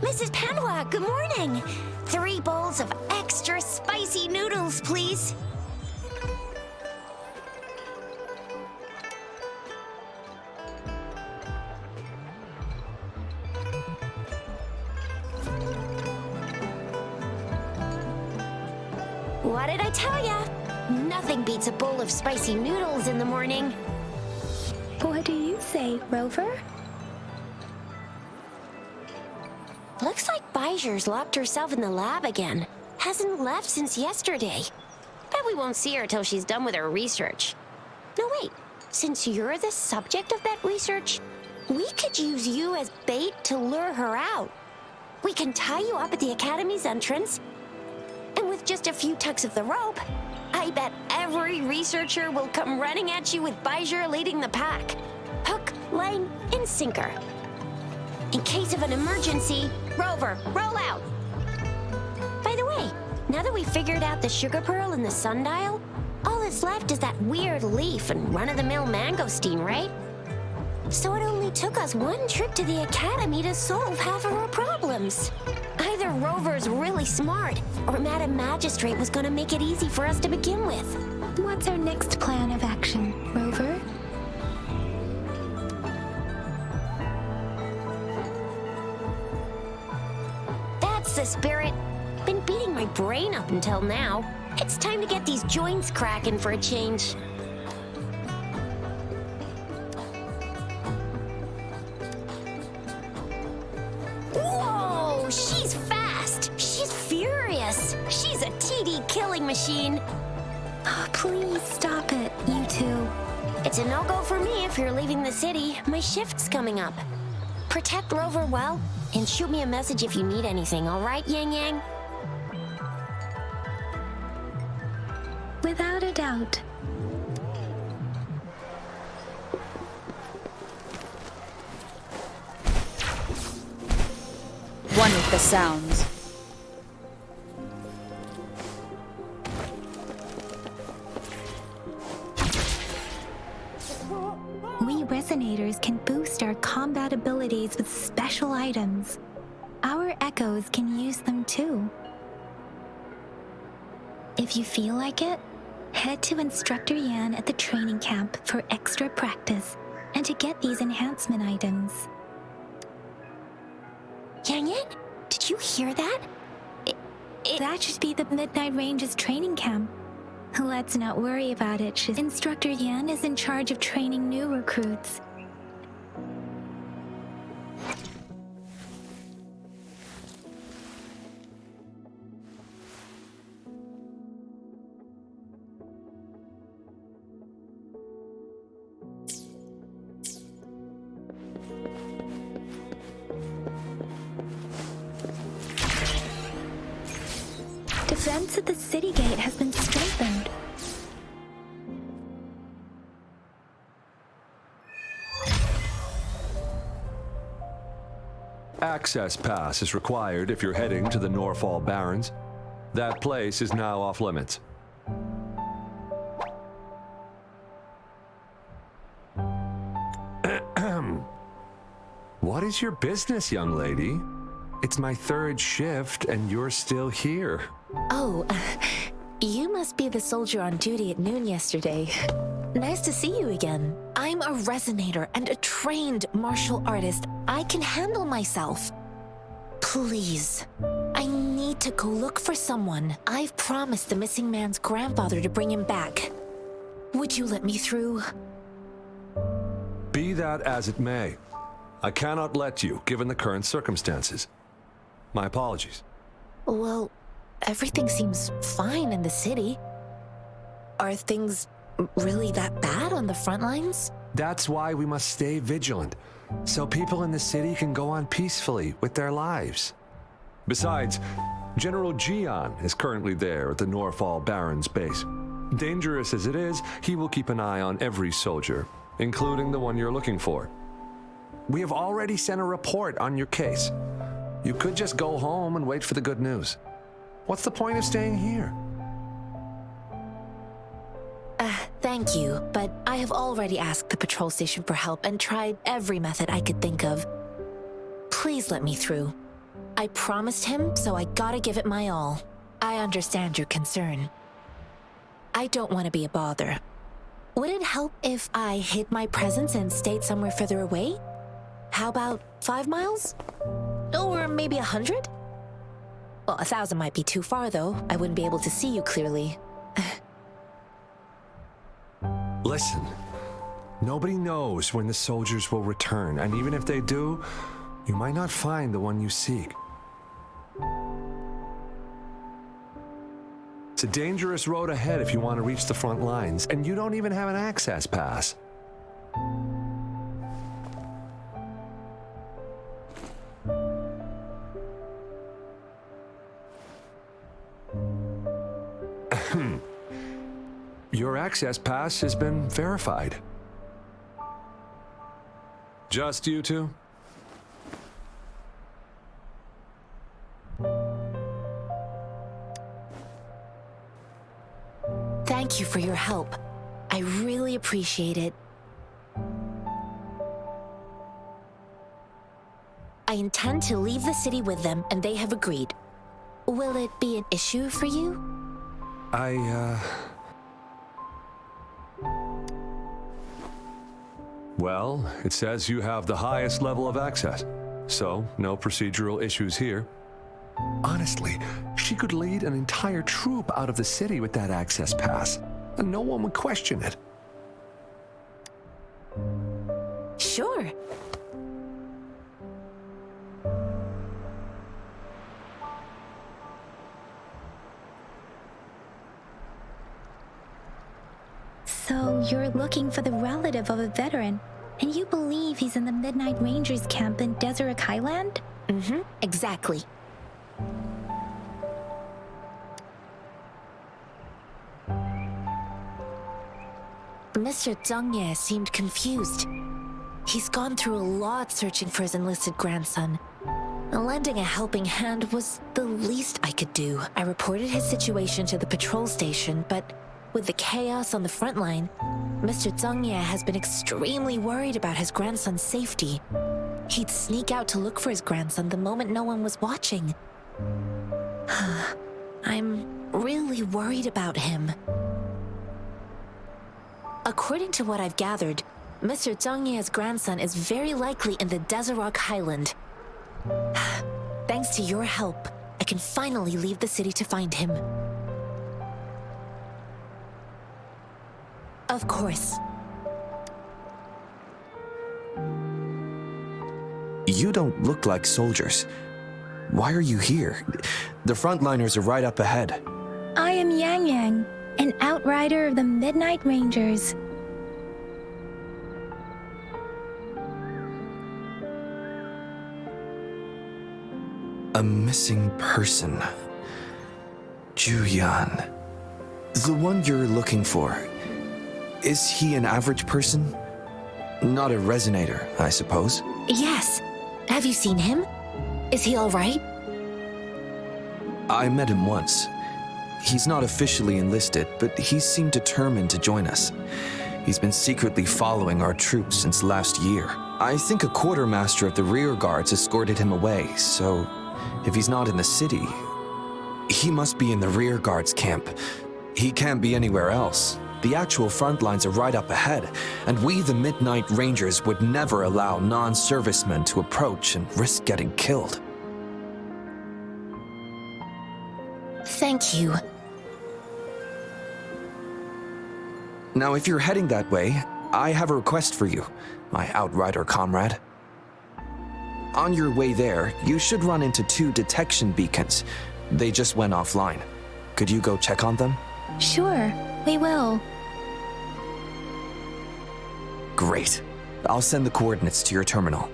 Mrs. Panhua, good morning. 3 bowls of extra spicy noodles, please. What did I tell ya? Nothing beats a bowl of spicy noodles in the morning. What do you say, Rover? Looks like Baijer's locked herself in the lab again. Hasn't left since yesterday. Bet we won't see her till she's done with her research. No, wait. Since you're the subject of that research, we could use you as bait to lure her out. We can tie you up at the Academy's entrance, and with just a few tugs of the rope, I bet every researcher will come running at you with Baijer leading the pack. Hook, line, and sinker. In case of an emergency, Rover, roll out! By the way, now that we've figured out the sugar pearl and the sundial, all that's left is that weird leaf and run-of-the-mill mangosteen, right? So it only took us 1 trip to the Academy to solve half of our problems. Either Rover's really smart, or Madam Magistrate was gonna make it easy for us to begin with. What's our next plan of action, Rover? That's the spirit. Been beating my brain up until now. It's time to get these joints cracking for a change. Whoa! She's fast! She's furious! She's a TD killing machine! Oh, please stop it, you two. It's a no-go for me if you're leaving the city. My shift's coming up. Protect Rover well, and shoot me a message if you need anything, all right, Yang Yang? Without a doubt. One with the sounds. We resonators can boost our combat abilities with special items. Our echoes can use them too. If you feel like it, head to Instructor Yan at the training camp for extra practice and to get these enhancement items. Yang Yang, did you hear that? That should be the Midnight Range's training camp. Let's not worry about it. Instructor Yan is in charge of training new recruits. Defense at the city gate has been strengthened. Access pass is required if you're heading to the Norfall Barrens. That place is now off limits. What is your business, young lady? It's my 3rd shift and you're still here. Oh, you must be the soldier on duty at noon yesterday. Nice to see you again. I'm a resonator and a trained martial artist. I can handle myself. Please, I need to go look for someone. I've promised the missing man's grandfather to bring him back. Would you let me through? Be that as it may, I cannot let you, given the current circumstances. My apologies. Well, everything seems fine in the city. Are things really that bad on the front lines? That's why we must stay vigilant, so people in the city can go on peacefully with their lives. Besides, General Jian is currently there at the Norfall Barrens base. Dangerous as it is, he will keep an eye on every soldier, including the one you're looking for. We have already sent a report on your case. You could just go home and wait for the good news. What's the point of staying here? Thank you, but I have already asked the patrol station for help and tried every method I could think of. Please let me through. I promised him, so I gotta give it my all. I understand your concern. I don't want to be a bother. Would it help if I hid my presence and stayed somewhere further away? How about 5 miles? Or maybe 100? Well, 1,000 might be too far, though. I wouldn't be able to see you clearly. Listen, nobody knows when the soldiers will return, and even if they do, you might not find the one you seek. It's a dangerous road ahead if you want to reach the front lines, and you don't even have an access pass. Your access pass has been verified. Just you two? Thank you for your help. I really appreciate it. I intend to leave the city with them, and they have agreed. Will it be an issue for you? Well, it says you have the highest level of access, so no procedural issues here. Honestly, she could lead an entire troop out of the city with that access pass, and no one would question it. Sure. So you're looking for the relative of a veteran, and you believe he's in the Midnight Rangers camp in Deseret Highland? Mm-hmm, exactly. Mr. Zhang Ye seemed confused. He's gone through a lot searching for his enlisted grandson. Lending a helping hand was the least I could do. I reported his situation to the patrol station, but with the chaos on the front line, Mr. Zhang Ye has been extremely worried about his grandson's safety. He'd sneak out to look for his grandson the moment no one was watching. I'm really worried about him. According to what I've gathered, Mr. Zhang Ye's grandson is very likely in the Deseret Highland. Thanks to your help, I can finally leave the city to find him. Of course. You don't look like soldiers. Why are you here? The frontliners are right up ahead. I am Yang Yang, an outrider of the Midnight Rangers. A missing person. Juyan. The one you're looking for. Is he an average person? Not a resonator, I suppose. Yes. Have you seen him? Is he all right? I met him once. He's not officially enlisted, but he seemed determined to join us. He's been secretly following our troops since last year. I think a quartermaster of the rear guards escorted him away, so if he's not in the city, he must be in the rear guards camp. He can't be anywhere else. The actual front lines are right up ahead, and we, the Midnight Rangers, would never allow non-servicemen to approach and risk getting killed. Thank you. Now, if you're heading that way, I have a request for you, my outrider comrade. On your way there, you should run into 2 detection beacons. They just went offline. Could you go check on them? Sure, we will. Great. I'll send the coordinates to your terminal.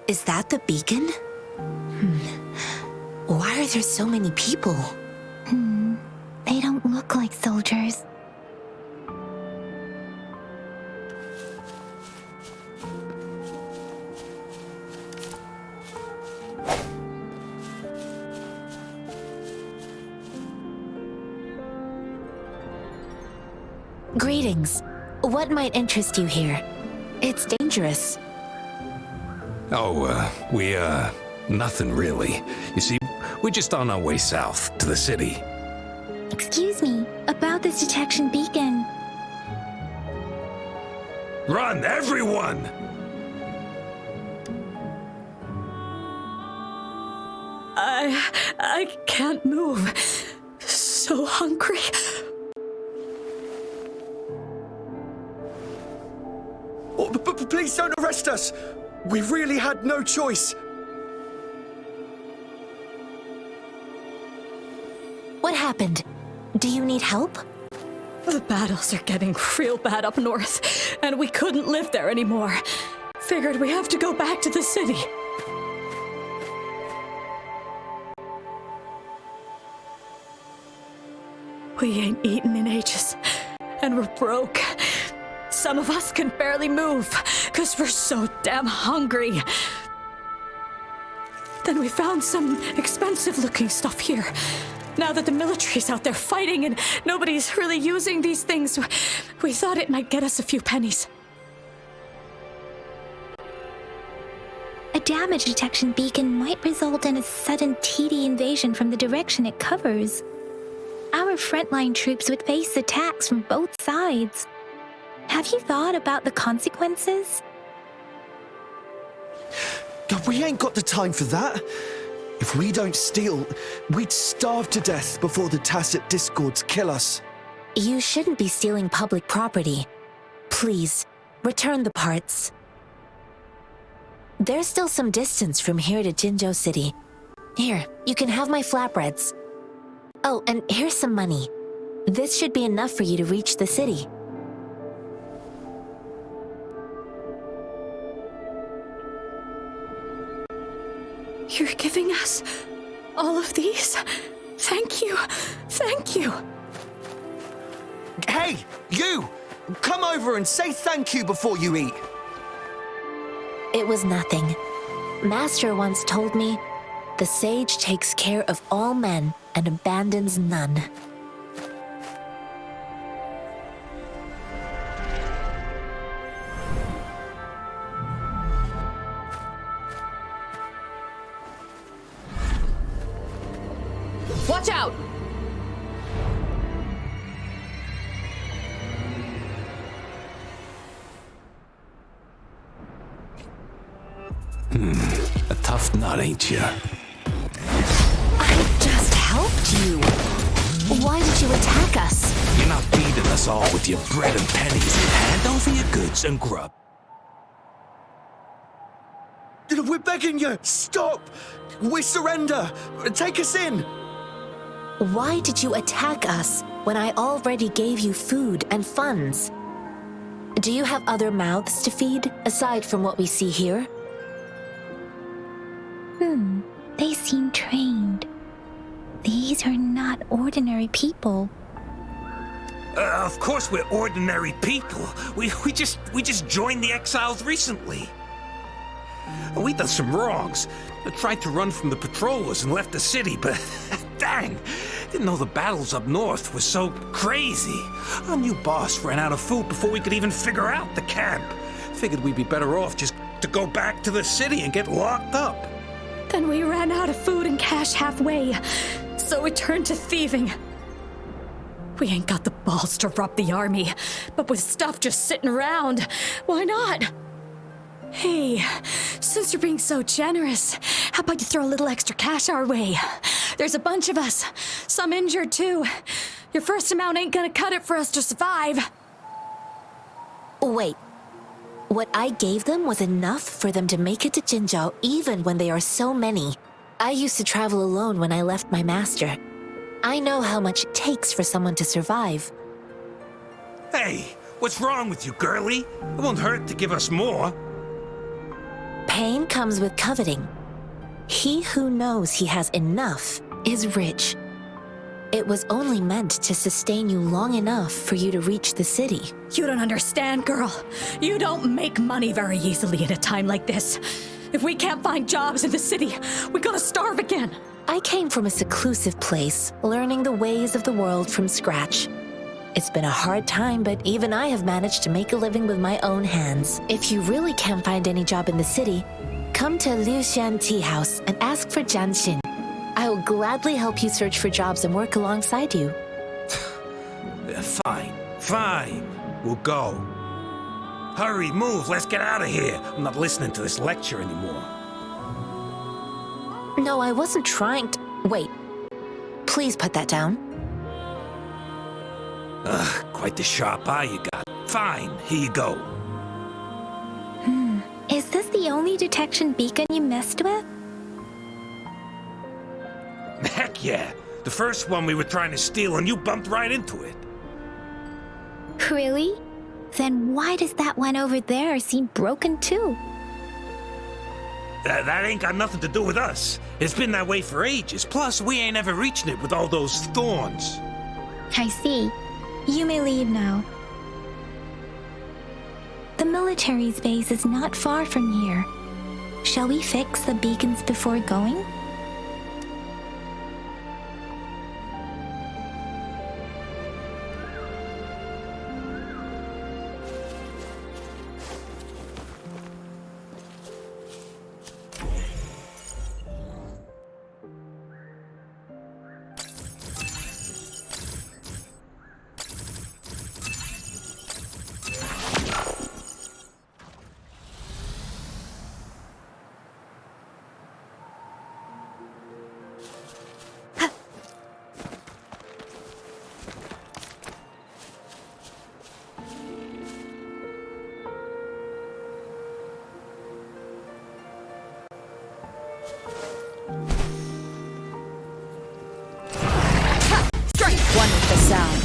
Is that the beacon? Why are there so many people? They don't look like soldiers. Greetings. What might interest you here? It's dangerous. Nothing really. You see, we're just on our way south to the city. Excuse me, about this detection beacon. Run, everyone! I can't move. So hungry. Oh, please don't arrest us! We really had no choice. What happened? Do you need help? The battles are getting real bad up north, and we couldn't live there anymore. Figured we have to go back to the city. We ain't eaten in ages, and we're broke. Some of us can barely move, because we're so damn hungry. Then we found some expensive-looking stuff here. Now that the military's out there fighting and nobody's really using these things, we thought it might get us a few pennies. A damage detection beacon might result in a sudden TD invasion from the direction it covers. Our frontline troops would face attacks from both sides. Have you thought about the consequences? God, we ain't got the time for that. If we don't steal, we'd starve to death before the tacit discords kill us. You shouldn't be stealing public property. Please, return the parts. There's still some distance from here to Jinzhou City. Here, you can have my flatbreads. Oh, and here's some money. This should be enough for you to reach the city. You're giving us all of these? Thank you. Thank you. Hey, you! Come over and say thank you before you eat. It was nothing. Master once told me, the sage takes care of all men and abandons none. Watch out! A tough nut, ain't ya? I just helped you. Why did you attack us? You're not feeding us all with your bread and pennies. Hand over your goods and grub. We're begging you, stop! We surrender! Take us in! Why did you attack us when I already gave you food and funds? Do you have other mouths to feed, aside from what we see here? They seem trained. These are not ordinary people. Of course we're ordinary people. We just joined the exiles recently. We done some wrongs. I tried to run from the patrollers and left the city, but dang, didn't know the battles up north were so crazy. Our new boss ran out of food before we could even figure out the camp. Figured we'd be better off just to go back to the city and get locked up. Then we ran out of food and cash halfway, so we turned to thieving. We ain't got the balls to rob the army, but with stuff just sitting around, why not? Hey, since you're being so generous, how about you throw a little extra cash our way? There's a bunch of us, some injured too. Your first amount ain't gonna cut it for us to survive. Wait. What I gave them was enough for them to make it to Jinzhou even when they are so many. I used to travel alone when I left my master. I know how much it takes for someone to survive. Hey, what's wrong with you, girlie? It won't hurt to give us more. Pain comes with coveting. He who knows he has enough is rich. It was only meant to sustain you long enough for you to reach the city. You don't understand, girl. You don't make money very easily in a time like this. If we can't find jobs in the city, we're gonna starve again. I came from a seclusive place, learning the ways of the world from scratch. It's been a hard time, but even I have managed to make a living with my own hands. If you really can't find any job in the city, come to Liu Xian Tea House and ask for Jian Xin. I will gladly help you search for jobs and work alongside you. Fine. We'll go. Hurry, move, let's get out of here. I'm not listening to this lecture anymore. No, I wasn't trying to... Wait. Please put that down. Quite the sharp eye you got. Fine, here you go. Is this the only detection beacon you messed with? Heck yeah. The first one we were trying to steal and you bumped right into it. Really? Then why does that one over there seem broken too? That ain't got nothing to do with us. It's been that way for ages. Plus, we ain't ever reaching it with all those thorns. I see. You may leave now. The military's base is not far from here. Shall we fix the beacons before going? One with the sound.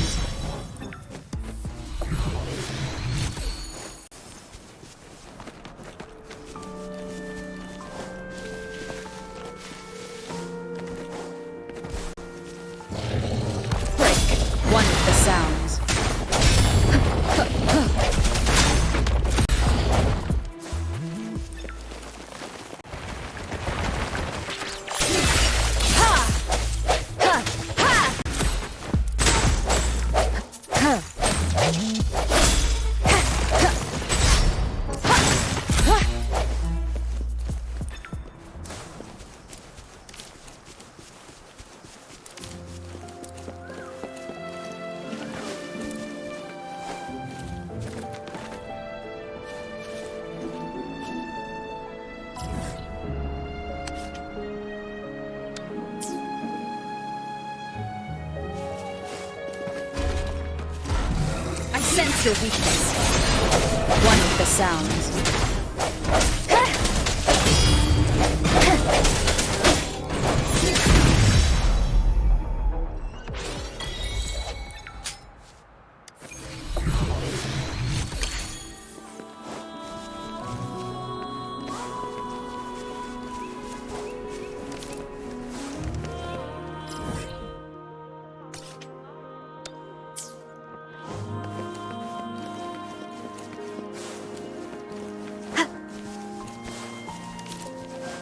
One with the sounds. Sense your weakness. One with the sounds.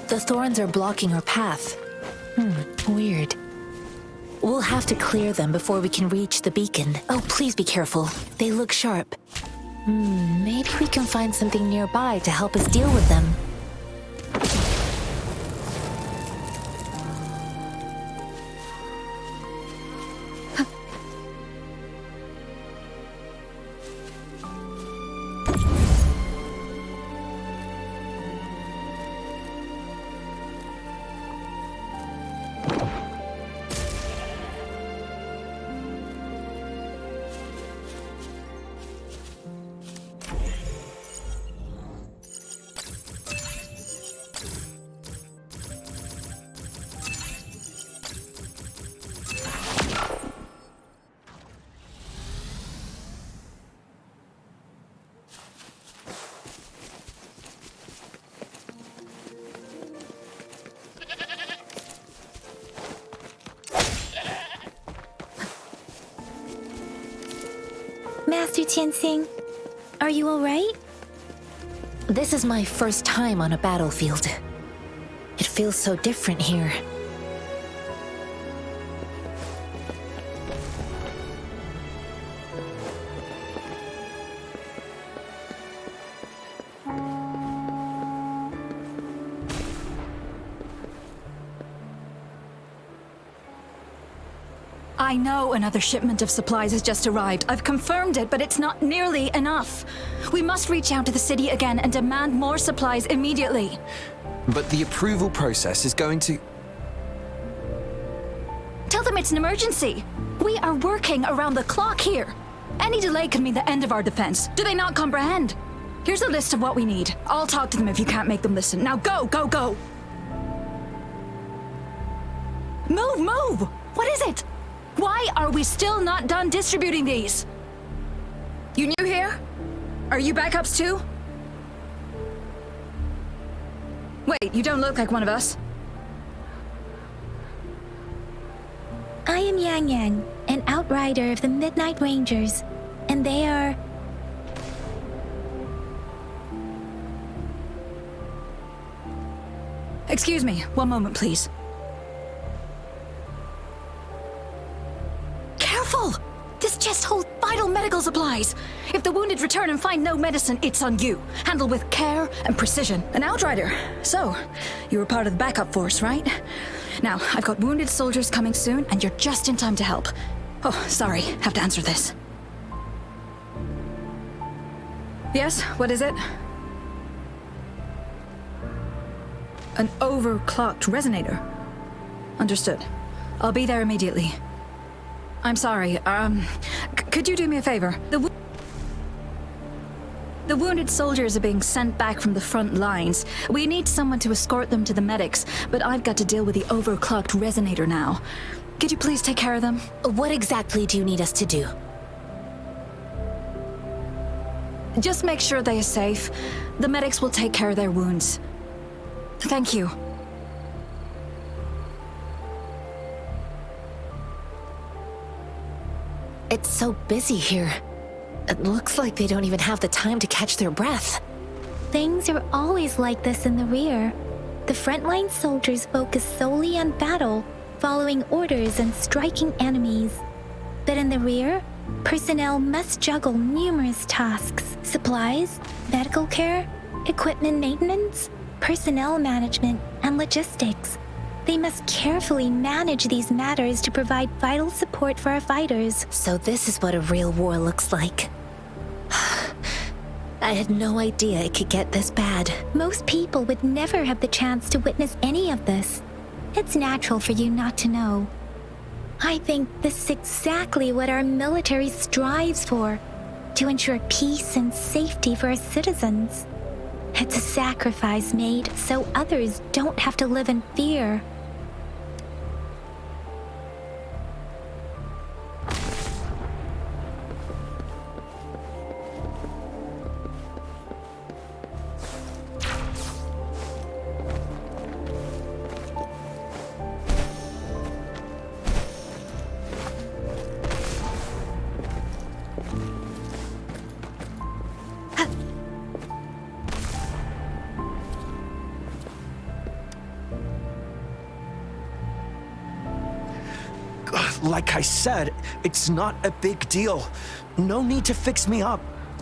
The thorns are blocking our path. Weird. We'll have to clear them before we can reach the beacon. Oh, please be careful. They look sharp. Maybe we can find something nearby to help us deal with them. Tianxing. Are you alright? This is my first time on a battlefield. It feels so different here. I know another shipment of supplies has just arrived. I've confirmed it, but it's not nearly enough. We must reach out to the city again and demand more supplies immediately. But the approval process is going to... Tell them it's an emergency. We are working around the clock here. Any delay could mean the end of our defense. Do they not comprehend? Here's a list of what we need. I'll talk to them if you can't make them listen. Now go, go, go! Move, move! What is it? Why are we still not done distributing these? You new here? Are you backups too? Wait, you don't look like one of us. I am Yang Yang, an outrider of the Midnight Rangers, and they are... Excuse me, one moment, please. Careful! This chest holds vital medical supplies. If the wounded return and find no medicine, it's on you. Handle with care and precision. An outrider. So, you were part of the backup force, right? Now, I've got wounded soldiers coming soon, and you're just in time to help. Oh, sorry, have to answer this. Yes, what is it? An overclocked resonator. Understood. I'll be there immediately. I'm sorry, could you do me a favor? The wounded soldiers are being sent back from the front lines. We need someone to escort them to the medics, but I've got to deal with the overclocked resonator now. Could you please take care of them? What exactly do you need us to do? Just make sure they are safe. The medics will take care of their wounds. Thank you. It's so busy here. It looks like they don't even have the time to catch their breath. Things are always like this in the rear. The frontline soldiers focus solely on battle, following orders and striking enemies. But in the rear, personnel must juggle numerous tasks: supplies, medical care, equipment maintenance, personnel management, and logistics. They must carefully manage these matters to provide vital support for our fighters. So this is what a real war looks like. I had no idea it could get this bad. Most people would never have the chance to witness any of this. It's natural for you not to know. I think this is exactly what our military strives for, to ensure peace and safety for our citizens. It's a sacrifice made so others don't have to live in fear. Like I said, it's not a big deal. No need to fix me up.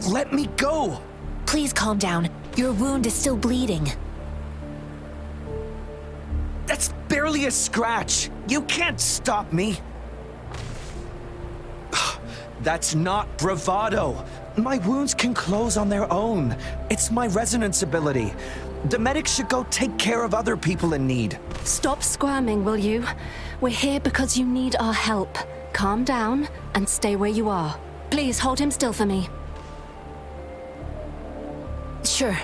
Let me go. Please calm down. Your wound is still bleeding. That's barely a scratch. You can't stop me. That's not bravado. My wounds can close on their own. It's my resonance ability. The medics should go take care of other people in need. Stop squirming, will you? We're here because you need our help. Calm down and stay where you are. Please hold him still for me. Sure.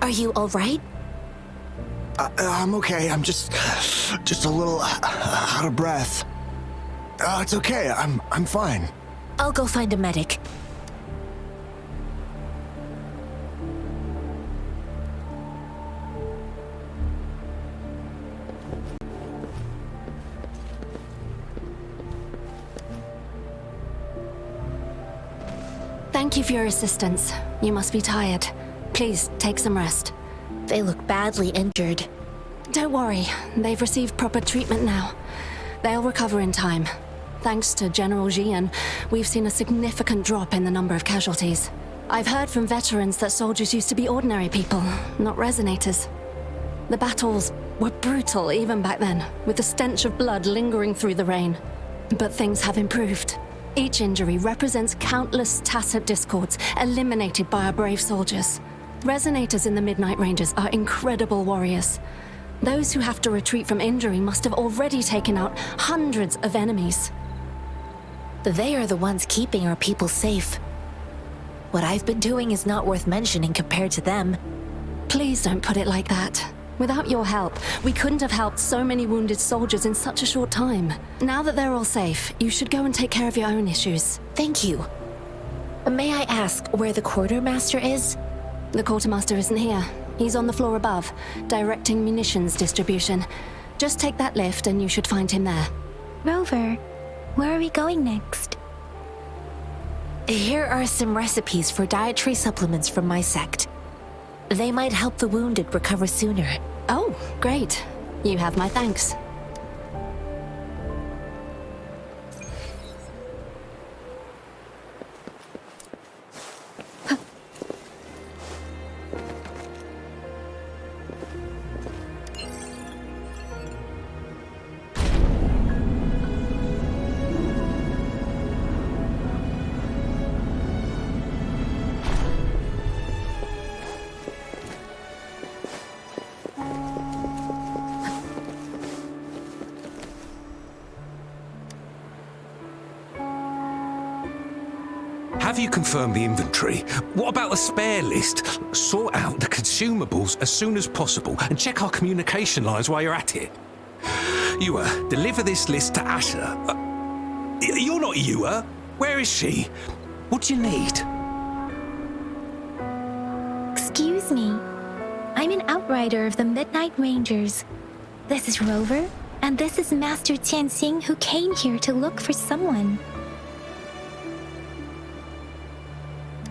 Are you all right? I'm okay. I'm just a little out of breath. It's okay. I'm fine. I'll go find a medic. Thank you for your assistance. You must be tired. Please, take some rest. They look badly injured. Don't worry, they've received proper treatment now. They'll recover in time. Thanks to General Jian, we've seen a significant drop in the number of casualties. I've heard from veterans that soldiers used to be ordinary people, not resonators. The battles were brutal even back then, with the stench of blood lingering through the rain. But things have improved. Each injury represents countless tacit discords eliminated by our brave soldiers. Resonators in the Midnight Rangers are incredible warriors. Those who have to retreat from injury must have already taken out hundreds of enemies. They are the ones keeping our people safe. What I've been doing is not worth mentioning compared to them. Please don't put it like that. Without your help, we couldn't have helped so many wounded soldiers in such a short time. Now that they're all safe, you should go and take care of your own issues. Thank you. May I ask where the quartermaster is? The quartermaster isn't here. He's on the floor above, directing munitions distribution. Just take that lift and you should find him there. Rover, where are we going next? Here are some recipes for dietary supplements from my sect. They might help the wounded recover sooner. Oh, great. You have my thanks. Have you confirmed the inventory? What about the spare list? Sort out the consumables as soon as possible and check our communication lines while you're at it. Yua, deliver this list to Asher. You're not Yua. Where is she? What do you need? Excuse me. I'm an outrider of the Midnight Rangers. This is Rover, and this is Master Tianxing, who came here to look for someone.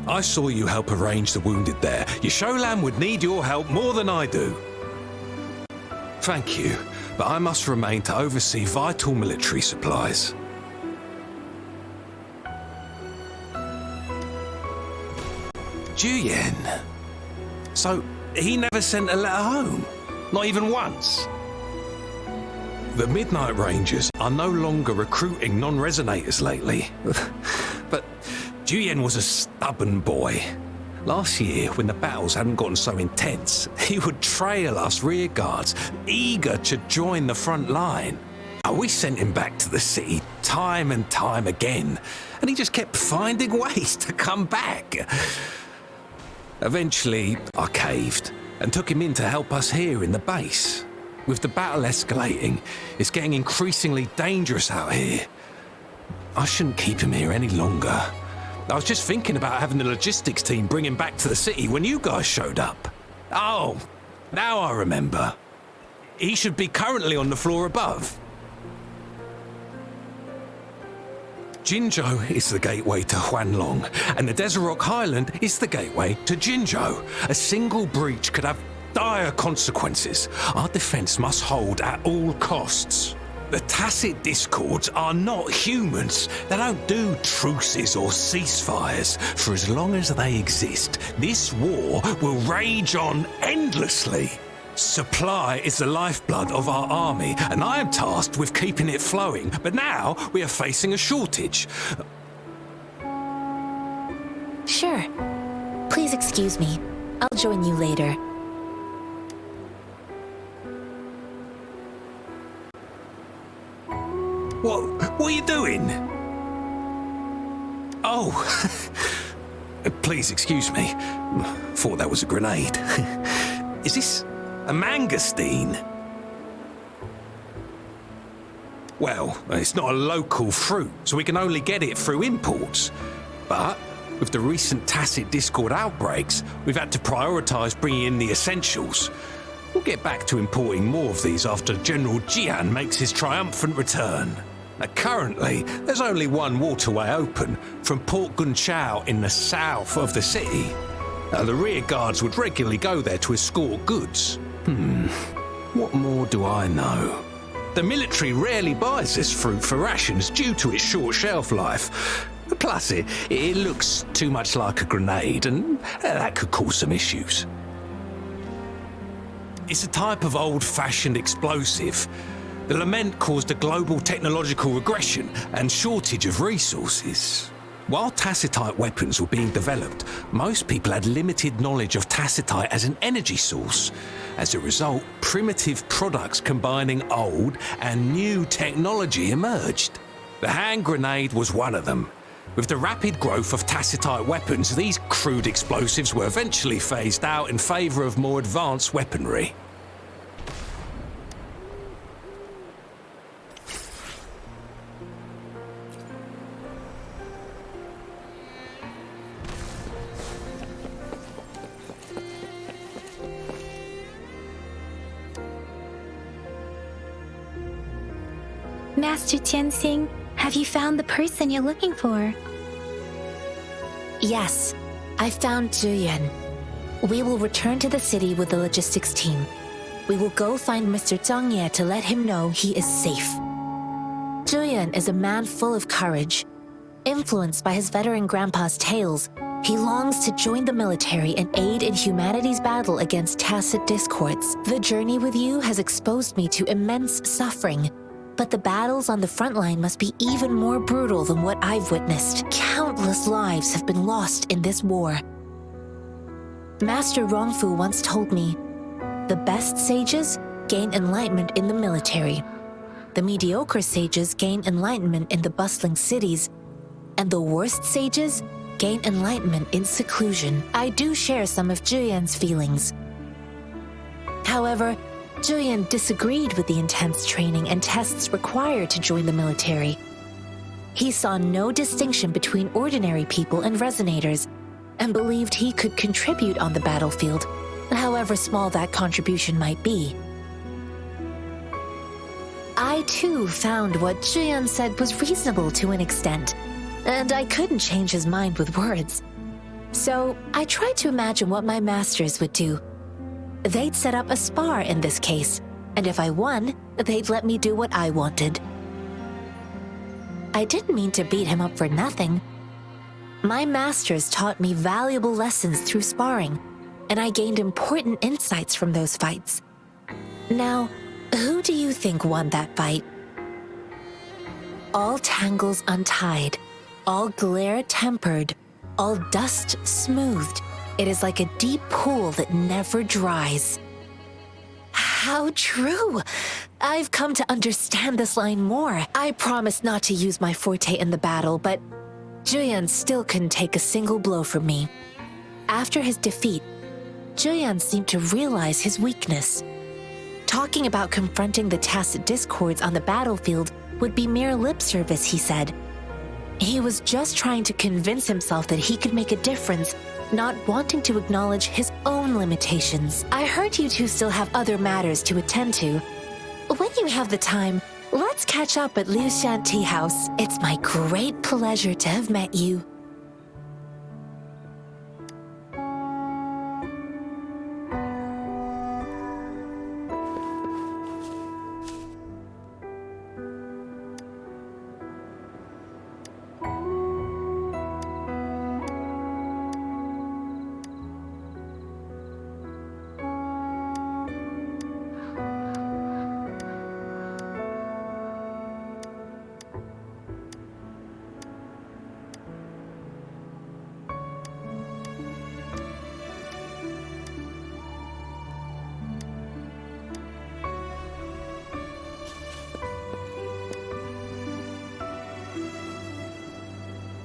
I saw you help arrange the wounded there. Yasholan would need your help more than I do. Thank you, but I must remain to oversee vital military supplies. Juyen. So, he never sent a letter home? Not even once? The Midnight Rangers are no longer recruiting non-resonators lately. But Juyen was a stubborn boy. Last year, when the battles hadn't gotten so intense, he would trail us rearguards, eager to join the front line. We sent him back to the city time and time again, and he just kept finding ways to come back. Eventually, I caved and took him in to help us here in the base. With the battle escalating, it's getting increasingly dangerous out here. I shouldn't keep him here any longer. I was just thinking about having the logistics team bring him back to the city when you guys showed up. Oh, now I remember. He should be currently on the floor above. Jinzhou is the gateway to Huanglong, and the Desert Rock Highland is the gateway to Jinzhou. A single breach could have dire consequences. Our defense must hold at all costs. The tacit discords are not humans. They don't do truces or ceasefires. For as long as they exist, this war will rage on endlessly. Supply is the lifeblood of our army, and I am tasked with keeping it flowing. But now we are facing a shortage. Sure. Please excuse me. I'll join you later. What are you doing? Oh, please excuse me. Thought that was a grenade. Is this a mangosteen? Well, it's not a local fruit, so we can only get it through imports. But with the recent tacit discord outbreaks, we've had to prioritise bringing in the essentials. We'll get back to importing more of these after General Jian makes his triumphant return. Now, currently, there's only one waterway open from Port Gunchao in the south of the city. The rear guards would regularly go there to escort goods. What more do I know? The military rarely buys this fruit for rations due to its short shelf life. Plus, it looks too much like a grenade, and that could cause some issues. It's a type of old-fashioned explosive. The lament caused a global technological regression and shortage of resources. While tacitite weapons were being developed, most people had limited knowledge of tacitite as an energy source. As a result, primitive products combining old and new technology emerged. The hand grenade was one of them. With the rapid growth of tacitite weapons, these crude explosives were eventually phased out in favor of more advanced weaponry. Master Tianxing, have you found the person you're looking for? Yes, I found Zhiyuan. We will return to the city with the logistics team. We will go find Mr. Zhang Ye to let him know he is safe. Zhiyuan is a man full of courage. Influenced by his veteran grandpa's tales, he longs to join the military and aid in humanity's battle against tacit discords. The journey with you has exposed me to immense suffering, but the battles on the front line must be even more brutal than what I've witnessed. Countless lives have been lost in this war. Master Rongfu once told me, the best sages gain enlightenment in the military. The mediocre sages gain enlightenment in the bustling cities, and the worst sages gain enlightenment in seclusion. I do share some of Zhiyuan's feelings. However, Zhiyuan disagreed with the intense training and tests required to join the military. He saw no distinction between ordinary people and resonators, and believed he could contribute on the battlefield, however small that contribution might be. I too found what Zhiyuan said was reasonable to an extent, and I couldn't change his mind with words. So I tried to imagine what my masters would do. They'd set up a spar in this case, and if I won, they'd let me do what I wanted. I didn't mean to beat him up for nothing. My masters taught me valuable lessons through sparring, and I gained important insights from those fights. Now, who do you think won that fight? All tangles untied, all glare tempered, all dust smoothed. It is like a deep pool that never dries. How true! I've come to understand this line more. I promised not to use my forte in the battle, but Zhiyuan still couldn't take a single blow from me. After his defeat, Zhiyuan seemed to realize his weakness. Talking about confronting the tacit discords on the battlefield would be mere lip service, he said. He was just trying to convince himself that he could make a difference, not wanting to acknowledge his own limitations. I heard you two still have other matters to attend to. When you have the time, let's catch up at Liu Shan Tea House. It's my great pleasure to have met you.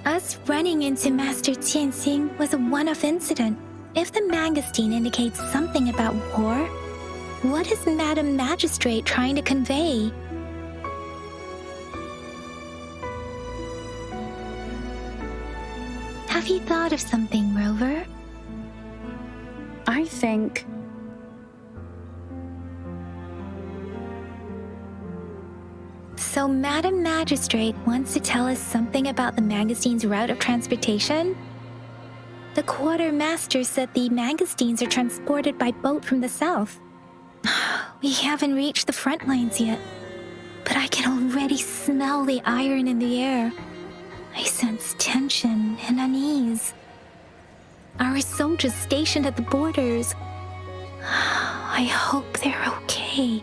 Us running into Master Tianxing was a one-off incident. If the Mangosteen indicates something about war, what is Madam Magistrate trying to convey? Have you thought of something, Rover? I think... So Madam Magistrate wants to tell us something about the magazine's route of transportation? The quartermaster said the magazines are transported by boat from the south. We haven't reached the front lines yet, but I can already smell the iron in the air. I sense tension and unease. Our soldiers stationed at the borders. I hope they're okay.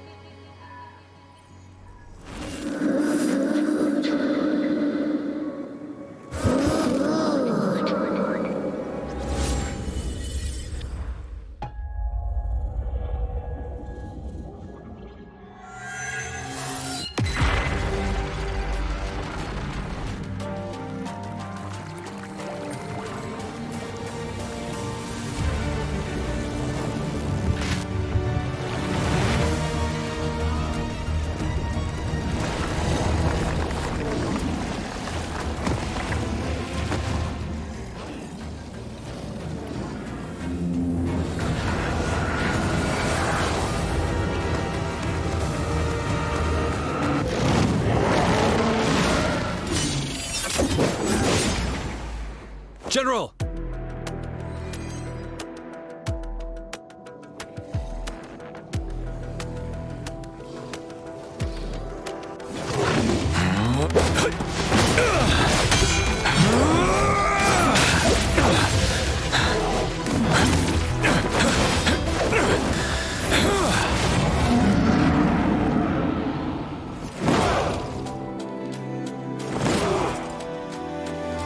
General!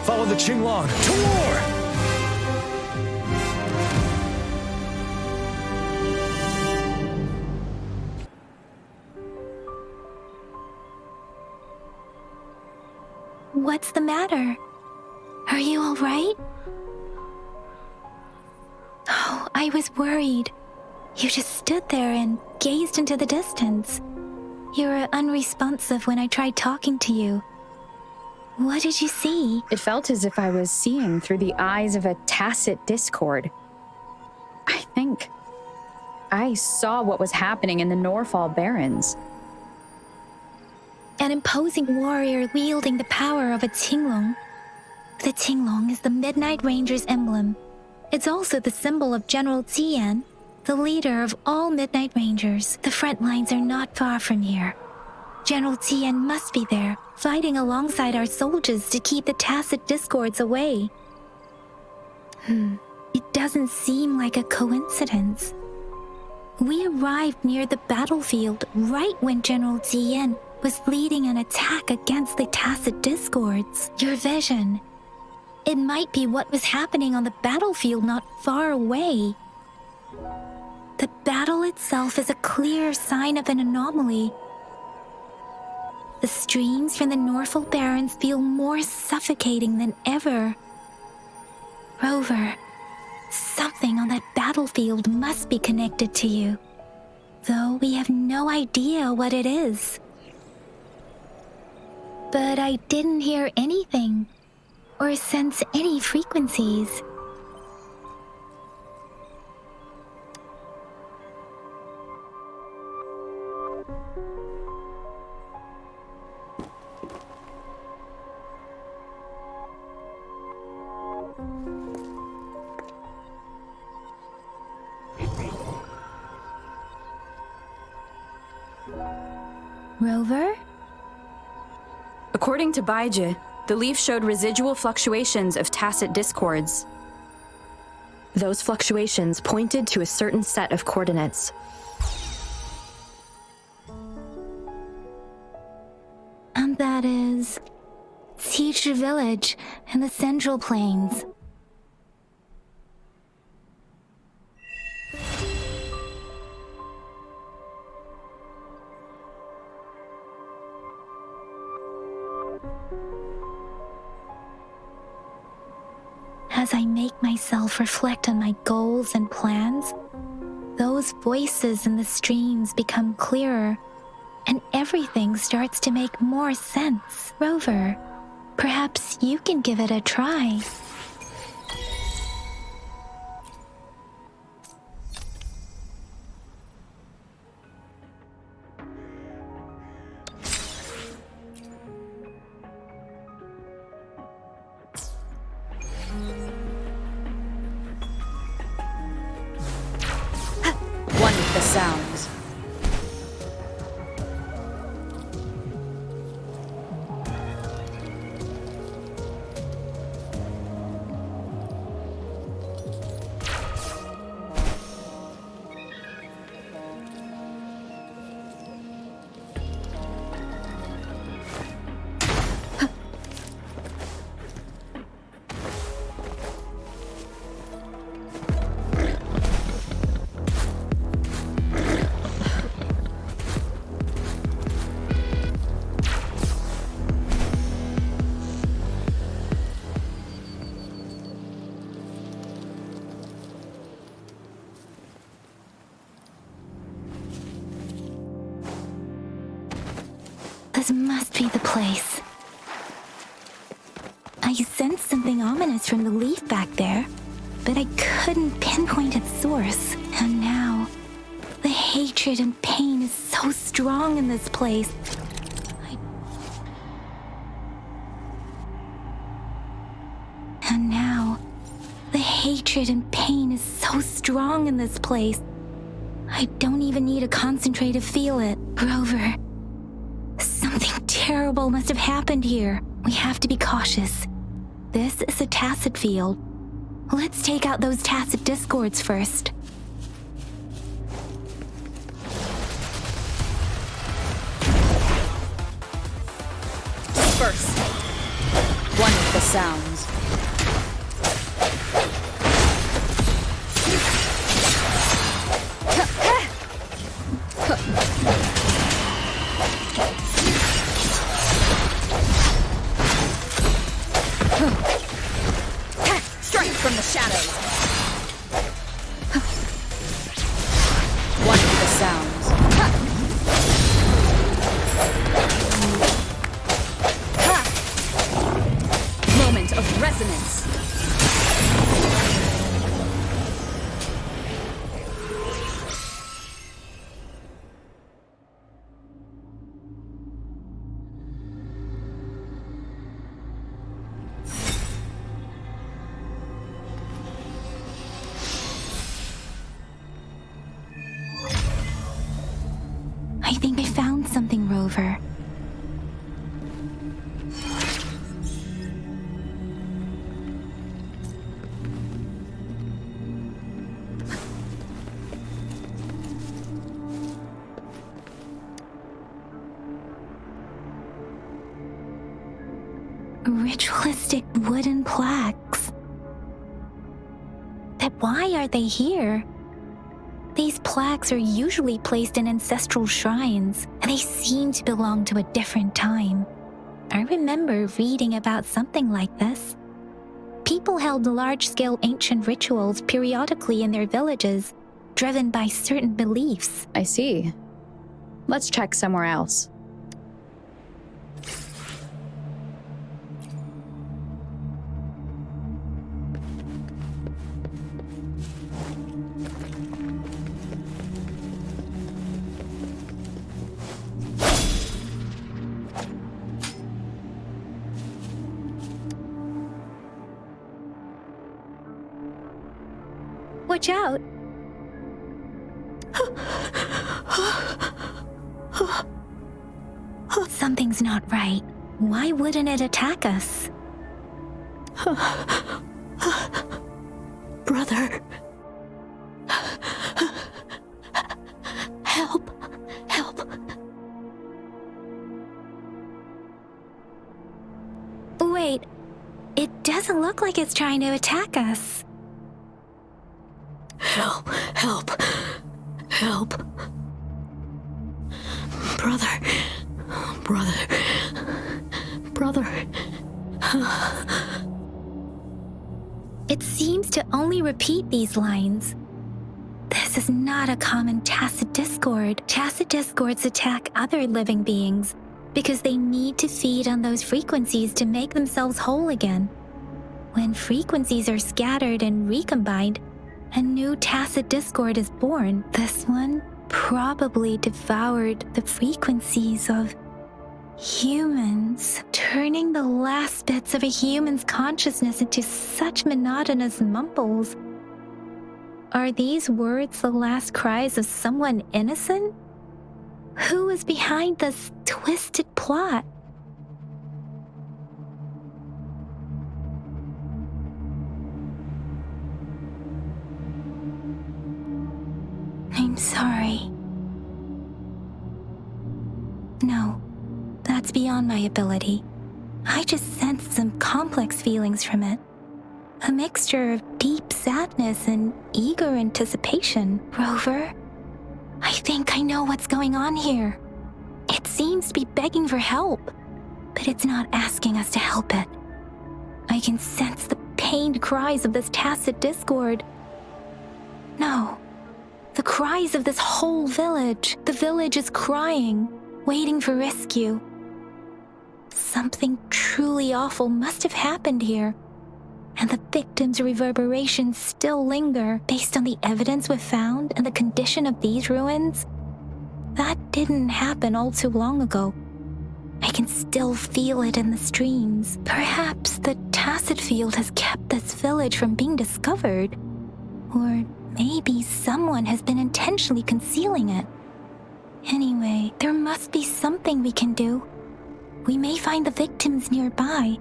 Follow the Huanglong to war! What's the matter? Are you all right? Oh, I was worried. You just stood there and gazed into the distance. You were unresponsive when I tried talking to you. What did you see? It felt as if I was seeing through the eyes of a tacit discord. I think I saw what was happening in the Norfall Barrens. An imposing warrior wielding the power of a Huanglong. The Huanglong is the Midnight Ranger's emblem. It's also the symbol of General Tian, the leader of all Midnight Rangers. The front lines are not far from here. General Tian must be there, fighting alongside our soldiers to keep the tacit discords away. It doesn't seem like a coincidence. We arrived near the battlefield right when General Tian was leading an attack against the tacit discords. Your vision. It might be what was happening on the battlefield not far away. The battle itself is a clear sign of an anomaly. The streams from the Norfall Barrens feel more suffocating than ever. Rover, something on that battlefield must be connected to you, though we have no idea what it is. But I didn't hear anything or sense any frequencies. Rover? According to Baiji, the leaf showed residual fluctuations of tacit discords. Those fluctuations pointed to a certain set of coordinates. And that is Teacher Village in the Central Plains. As I make myself reflect on my goals and plans, those voices in the streams become clearer, and everything starts to make more sense. Rover, perhaps you can give it a try. This must be the place. I sensed something ominous from the leaf back there, but I couldn't pinpoint its source. And now, the hatred and pain is so strong in this place. And now, the hatred and pain is so strong in this place. I don't even need to concentrate to feel it. Rover, something terrible must have happened here. We have to be cautious. This is a tacit field. Let's take out those tacit discords first. Disperse. One with the sounds. Strike from the shadows. One with the sounds. Moment of resonance. I think I found something, Rover. Ritualistic wooden plaques. But why are they here? These plaques are usually placed in ancestral shrines, and they seem to belong to a different time. I remember reading about something like this. People held large-scale ancient rituals periodically in their villages, driven by certain beliefs. I see. Let's check somewhere else. Watch out! Something's not right. Why wouldn't it attack us? Brother. Help. Help. Wait, it doesn't look like it's trying to attack us. Help. Help. Help. Brother. Brother. Brother. It seems to only repeat these lines. This is not a common tacit discord. Tacit discords attack other living beings because they need to feed on those frequencies to make themselves whole again. When frequencies are scattered and recombined, a new tacit discord is born. This one probably devoured the frequencies of humans, turning the last bits of a human's consciousness into such monotonous mumbles. Are these words the last cries of someone innocent? Who is behind this twisted plot? I'm sorry. No, that's beyond my ability. I just sensed some complex feelings from it. A mixture of deep sadness and eager anticipation. Rover, I think I know what's going on here. It seems to be begging for help, but it's not asking us to help it. I can sense the pained cries of this tacit discord. No, the cries of this whole village. The village is crying, waiting for rescue. Something truly awful must have happened here, and the victims' reverberations still linger. Based on the evidence we've found and the condition of these ruins, that didn't happen all too long ago. I can still feel it in the streams. Perhaps the tacit field has kept this village from being discovered, or maybe someone has been intentionally concealing it. Anyway, there must be something we can do. We may find the victims nearby.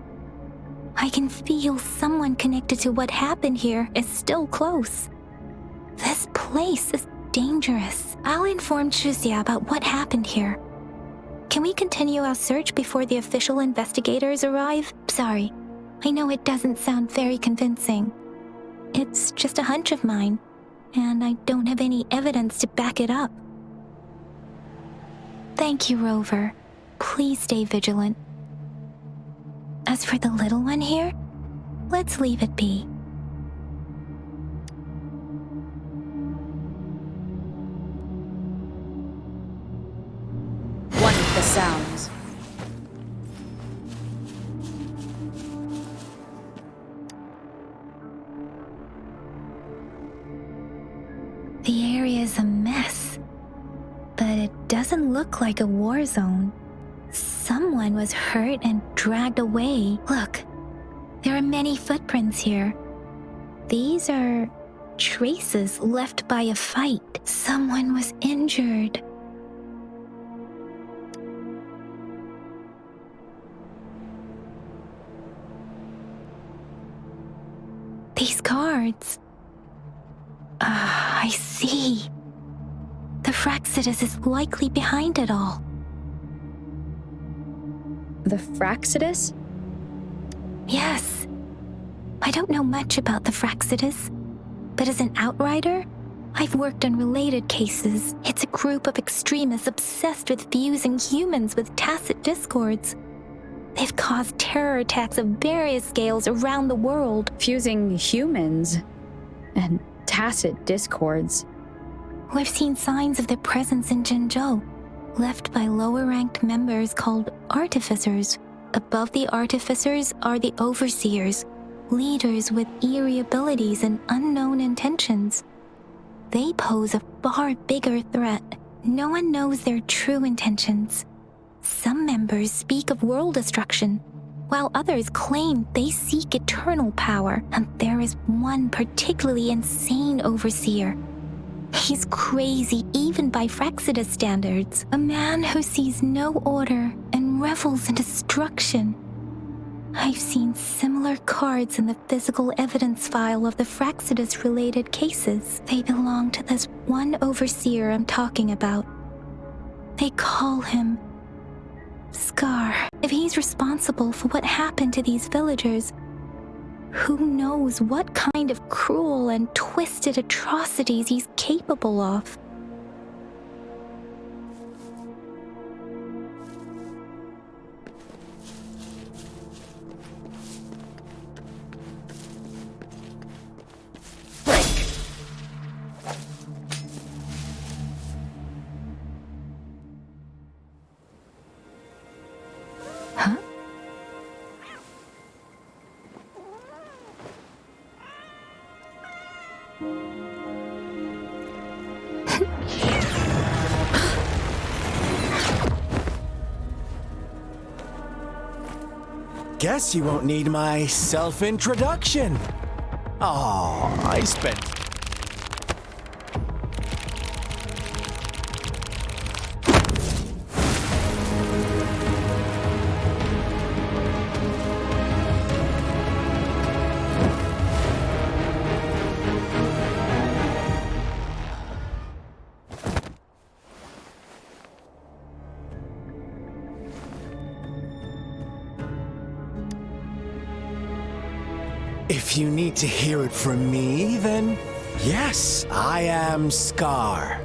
I can feel someone connected to what happened here is still close. This place is dangerous. I'll inform Chuzia about what happened here. Can we continue our search before the official investigators arrive? Sorry, I know it doesn't sound very convincing. It's just a hunch of mine, and I don't have any evidence to back it up. Thank you, Rover. Please stay vigilant. As for the little one here, let's leave it be. One of the sounds. The area is a mess, but it doesn't look like a war zone. Someone was hurt and dragged away. Look, there are many footprints here. These are traces left by a fight. Someone was injured. These cards. I see. The Fraxidus is likely behind it all. The Fraxidus? Yes. I don't know much about the Fraxidus, but as an outrider, I've worked on related cases. It's a group of extremists obsessed with fusing humans with tacit discords. They've caused terror attacks of various scales around the world. Fusing humans and tacit discords. We've seen signs of their presence in Jinzhou, left by lower-ranked members called artificers. Above the artificers are the overseers, leaders with eerie abilities and unknown intentions. They pose a far bigger threat. No one knows their true intentions. Some members speak of world destruction, while others claim they seek eternal power, and there is one particularly insane overseer. He's crazy even by Fraxidus standards, a man who sees no order and revels in destruction. I've seen similar cards in the physical evidence file of the Fraxidus-related cases. They belong to this one overseer I'm talking about. They call him Scar. If he's responsible for what happened to these villagers, who knows what kind of cruel and twisted atrocities he's capable of? Huh? Guess you won't need my self-introduction. Oh, I spent... If you need to hear it from me, then yes, I am Scar.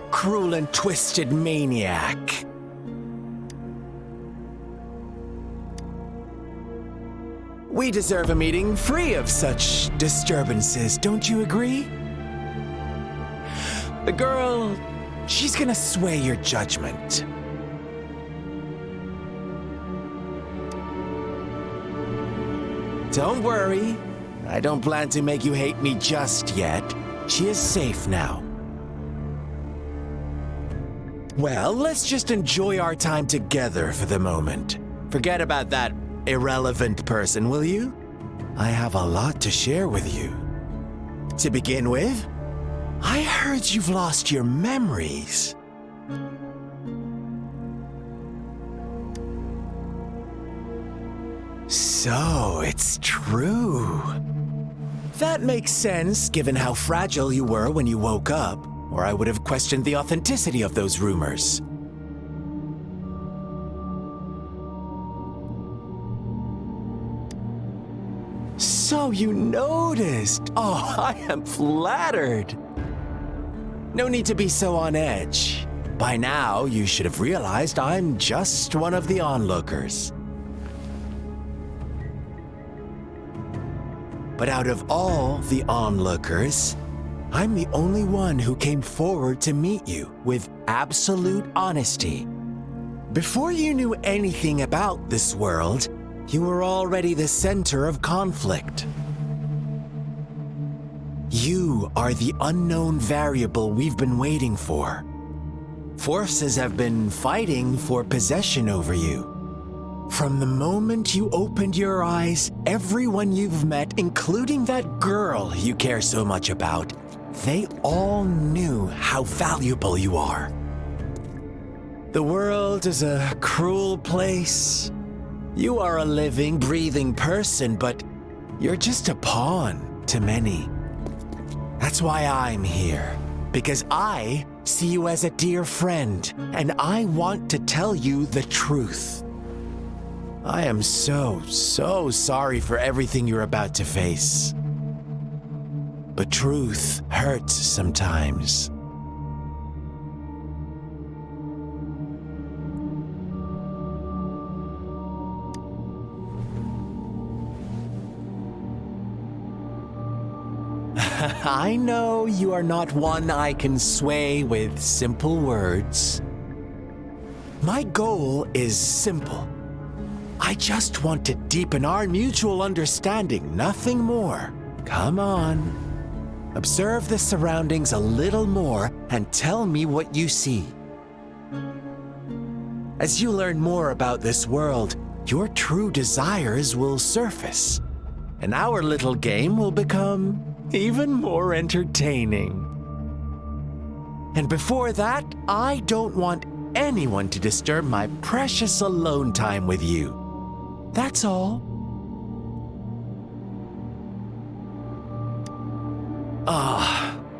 Cruel and twisted maniac. We deserve a meeting free of such disturbances, don't you agree? The girl, she's gonna sway your judgment. Don't worry. I don't plan to make you hate me just yet. She is safe now. Well, let's just enjoy our time together for the moment. Forget about that irrelevant person, will you? I have a lot to share with you. To begin with, I heard you've lost your memories. So, it's true. That makes sense, given how fragile you were when you woke up, or I would have questioned the authenticity of those rumors. So you noticed. Oh, I am flattered. No need to be so on edge. By now, you should have realized I'm just one of the onlookers. But out of all the onlookers, I'm the only one who came forward to meet you with absolute honesty. Before you knew anything about this world, you were already the center of conflict. You are the unknown variable we've been waiting for. Forces have been fighting for possession over you. From the moment you opened your eyes, everyone you've met, including that girl you care so much about, they all knew how valuable you are. The world is a cruel place. You are a living, breathing person, but you're just a pawn to many. That's why I'm here, because I see you as a dear friend, and I want to tell you the truth. I am so sorry for everything you're about to face. But truth hurts sometimes. I know you are not one I can sway with simple words. My goal is simple. I just want to deepen our mutual understanding, nothing more. Come on. Observe the surroundings a little more and tell me what you see. As you learn more about this world, your true desires will surface, and our little game will become even more entertaining. And before that, I don't want anyone to disturb my precious alone time with you. That's all.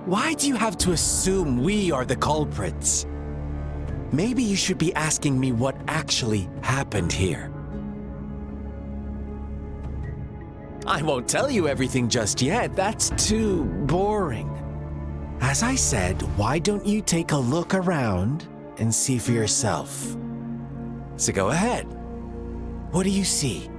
Why do you have to assume we are the culprits? Maybe you should be asking me what actually happened here. I won't tell you everything just yet. That's too boring. As I said, why don't you take a look around and see for yourself? So go ahead. What do you see?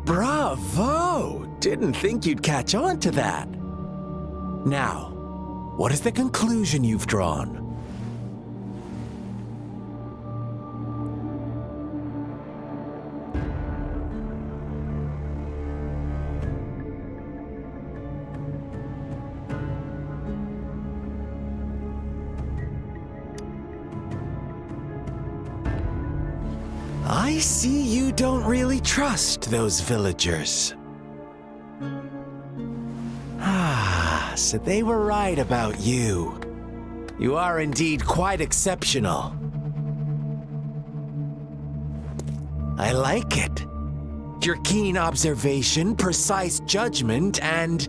Bravo! Didn't think you'd catch on to that. Now, what is the conclusion you've drawn? I see you don't really trust those villagers. So they were right about you. You are indeed quite exceptional. I like it. Your keen observation, precise judgment, and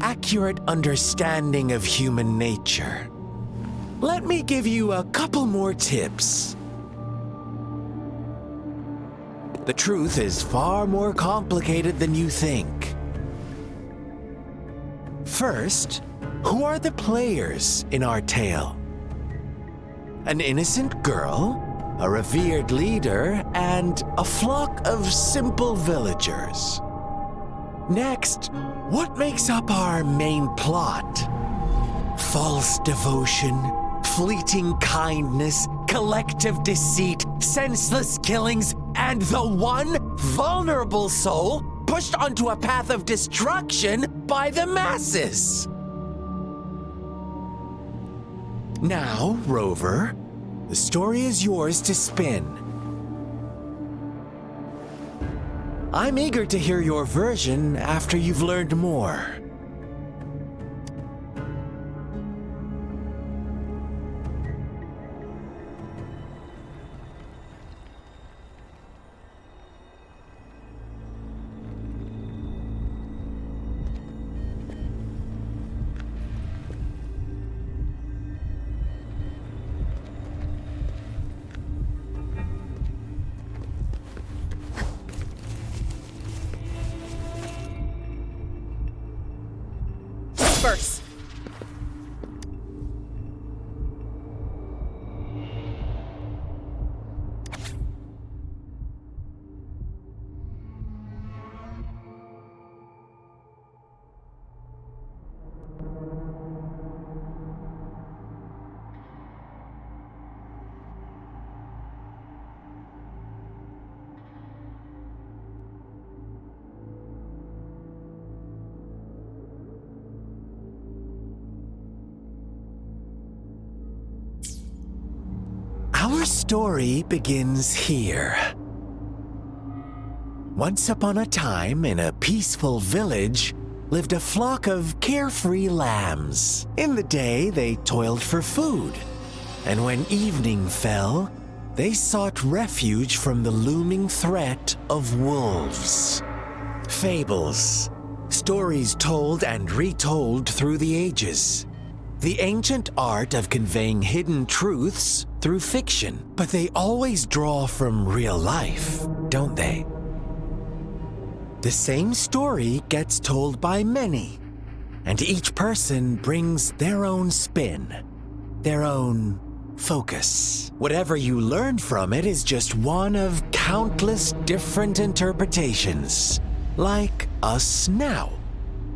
accurate understanding of human nature. Let me give you a couple more tips. The truth is far more complicated than you think. First, who are the players in our tale? An innocent girl, a revered leader, and a flock of simple villagers. Next, what makes up our main plot? False devotion, fleeting kindness, collective deceit, senseless killings, and the one vulnerable soul pushed onto a path of destruction by the masses. Now, Rover, the story is yours to spin. I'm eager to hear your version after you've learned more. First. Our story begins here. Once upon a time, in a peaceful village, lived a flock of carefree lambs. In the day, they toiled for food, and when evening fell, they sought refuge from the looming threat of wolves. Fables, stories told and retold through the ages. The ancient art of conveying hidden truths through fiction, but they always draw from real life, don't they? The same story gets told by many, and each person brings their own spin, their own focus. Whatever you learn from it is just one of countless different interpretations, like us now,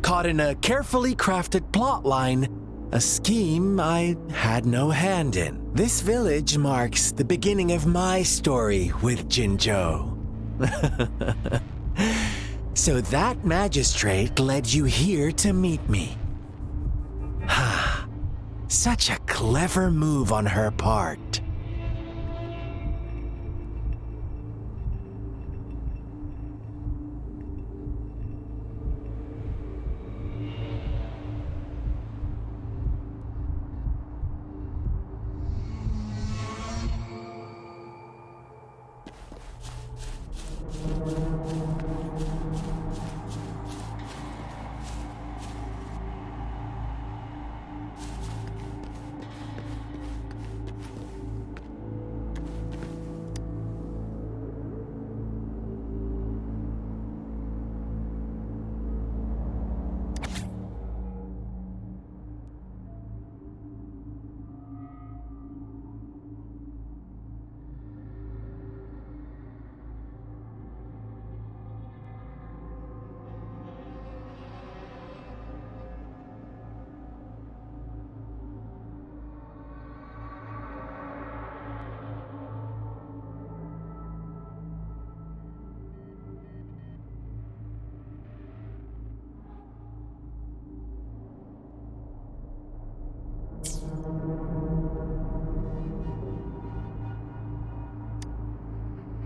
caught in a carefully crafted plotline, a scheme I had no hand in. This village marks the beginning of my story with Jinzhou. So that magistrate led you here to meet me. Such a clever move on her part.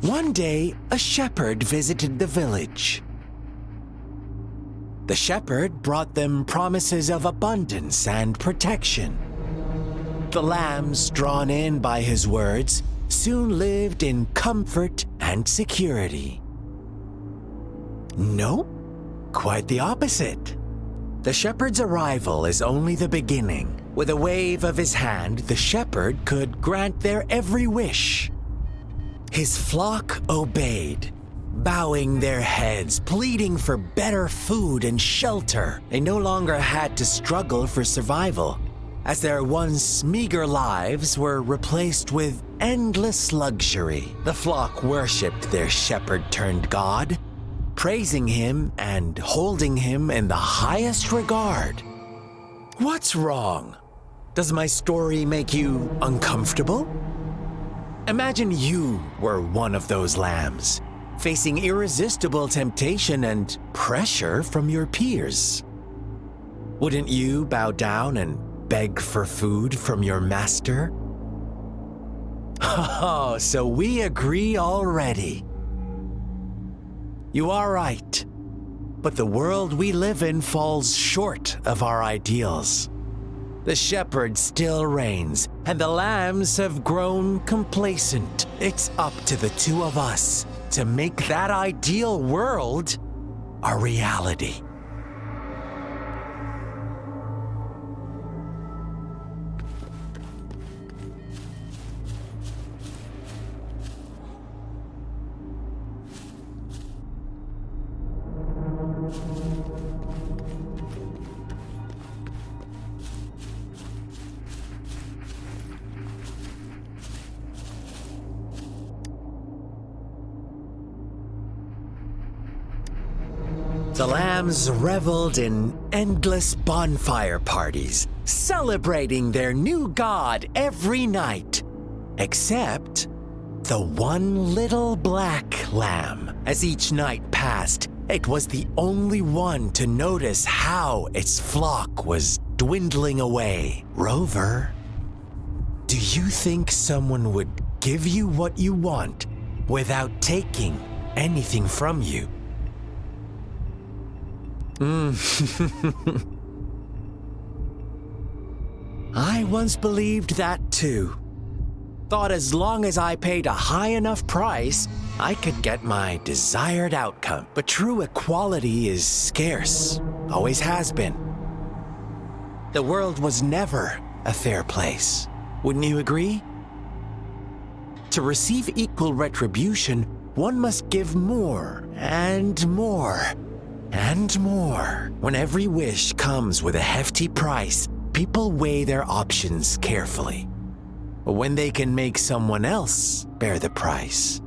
One day, a shepherd visited the village. The shepherd brought them promises of abundance and protection. The lambs, drawn in by his words, soon lived in comfort and security. No, quite the opposite. The shepherd's arrival is only the beginning. With a wave of his hand, the shepherd could grant their every wish. His flock obeyed, bowing their heads, pleading for better food and shelter. They no longer had to struggle for survival, as their once meager lives were replaced with endless luxury. The flock worshipped their shepherd-turned-god, praising him and holding him in the highest regard. What's wrong? Does my story make you uncomfortable? Imagine you were one of those lambs, facing irresistible temptation and pressure from your peers. Wouldn't you bow down and beg for food from your master? Oh, so we agree already. You are right, but the world we live in falls short of our ideals. The shepherd still reigns, and the lambs have grown complacent. It's up to the two of us to make that ideal world a reality. The lambs reveled in endless bonfire parties, celebrating their new god every night, except the one little black lamb. As each night passed, it was the only one to notice how its flock was dwindling away. Rover, do you think someone would give you what you want without taking anything from you? I once believed that too. Thought as long as I paid a high enough price, I could get my desired outcome. But true equality is scarce, always has been. The world was never a fair place. Wouldn't you agree? To receive equal retribution, one must give more and more. And more. When every wish comes with a hefty price, people weigh their options carefully. But when they can make someone else bear the price,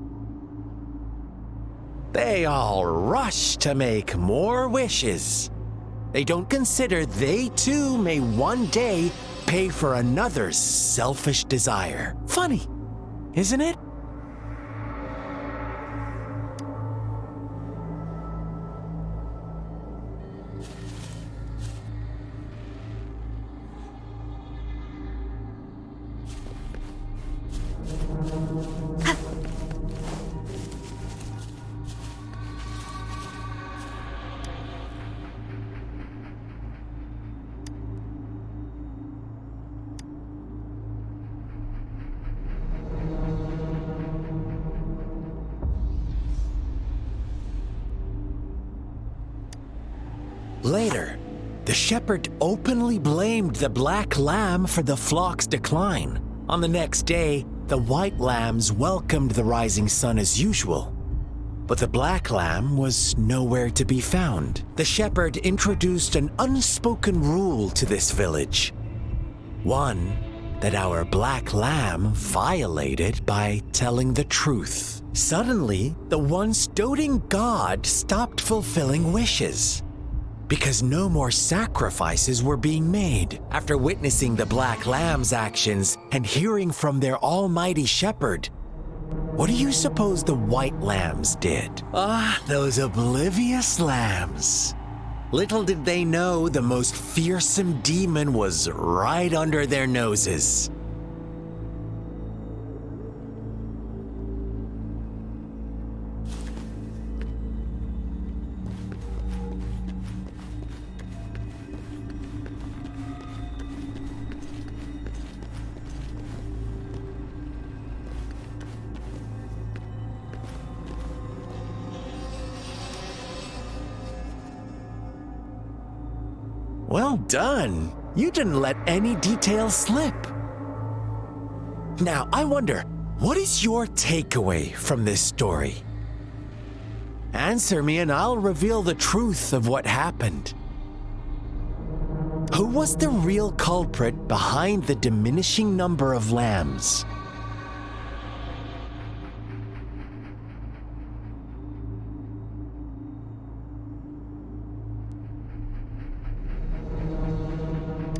they all rush to make more wishes. They don't consider they too may one day pay for another's selfish desire. Funny, isn't it? Later, the shepherd openly blamed the black lamb for the flock's decline. On the next day, the white lambs welcomed the rising sun as usual. But the black lamb was nowhere to be found. The shepherd introduced an unspoken rule to this village. One that our black lamb violated by telling the truth. Suddenly, the once doting god stopped fulfilling wishes, because no more sacrifices were being made. After witnessing the black lamb's actions and hearing from their almighty shepherd, what do you suppose the white lambs did? Ah, those oblivious lambs. Little did they know the most fearsome demon was right under their noses. Well done. You didn't let any details slip. Now, I wonder, what is your takeaway from this story? Answer me and I'll reveal the truth of what happened. Who was the real culprit behind the diminishing number of lambs?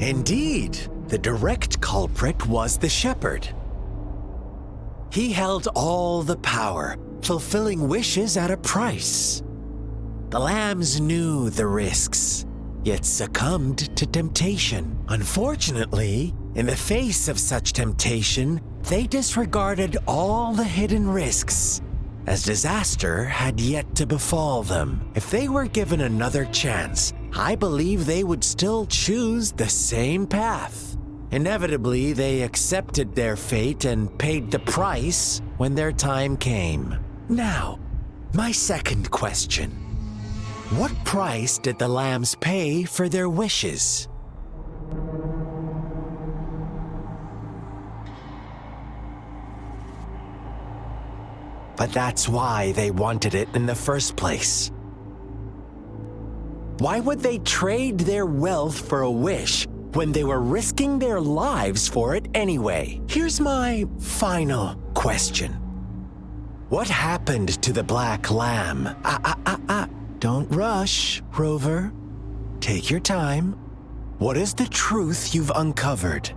Indeed, the direct culprit was the shepherd. He held all the power, fulfilling wishes at a price. The lambs knew the risks, yet succumbed to temptation. Unfortunately, in the face of such temptation, they disregarded all the hidden risks, as disaster had yet to befall them. If they were given another chance, I believe they would still choose the same path. Inevitably, they accepted their fate and paid the price when their time came. Now, my second question. What price did the lambs pay for their wishes? But that's why they wanted it in the first place. Why would they trade their wealth for a wish when they were risking their lives for it anyway? Here's my final question. What happened to the black lamb? Don't rush, Rover. Take your time. What is the truth you've uncovered?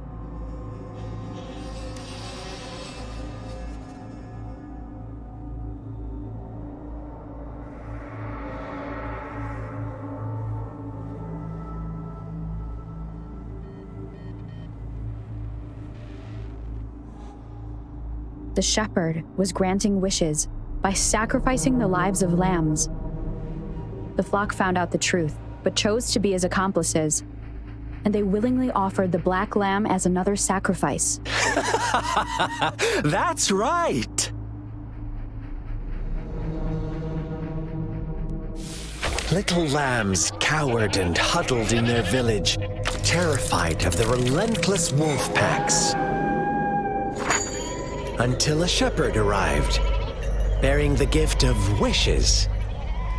The shepherd was granting wishes by sacrificing the lives of lambs. The flock found out the truth, but chose to be his accomplices, and they willingly offered the black lamb as another sacrifice. That's right! Little lambs cowered and huddled in their village, terrified of the relentless wolf packs. Until a shepherd arrived, bearing the gift of wishes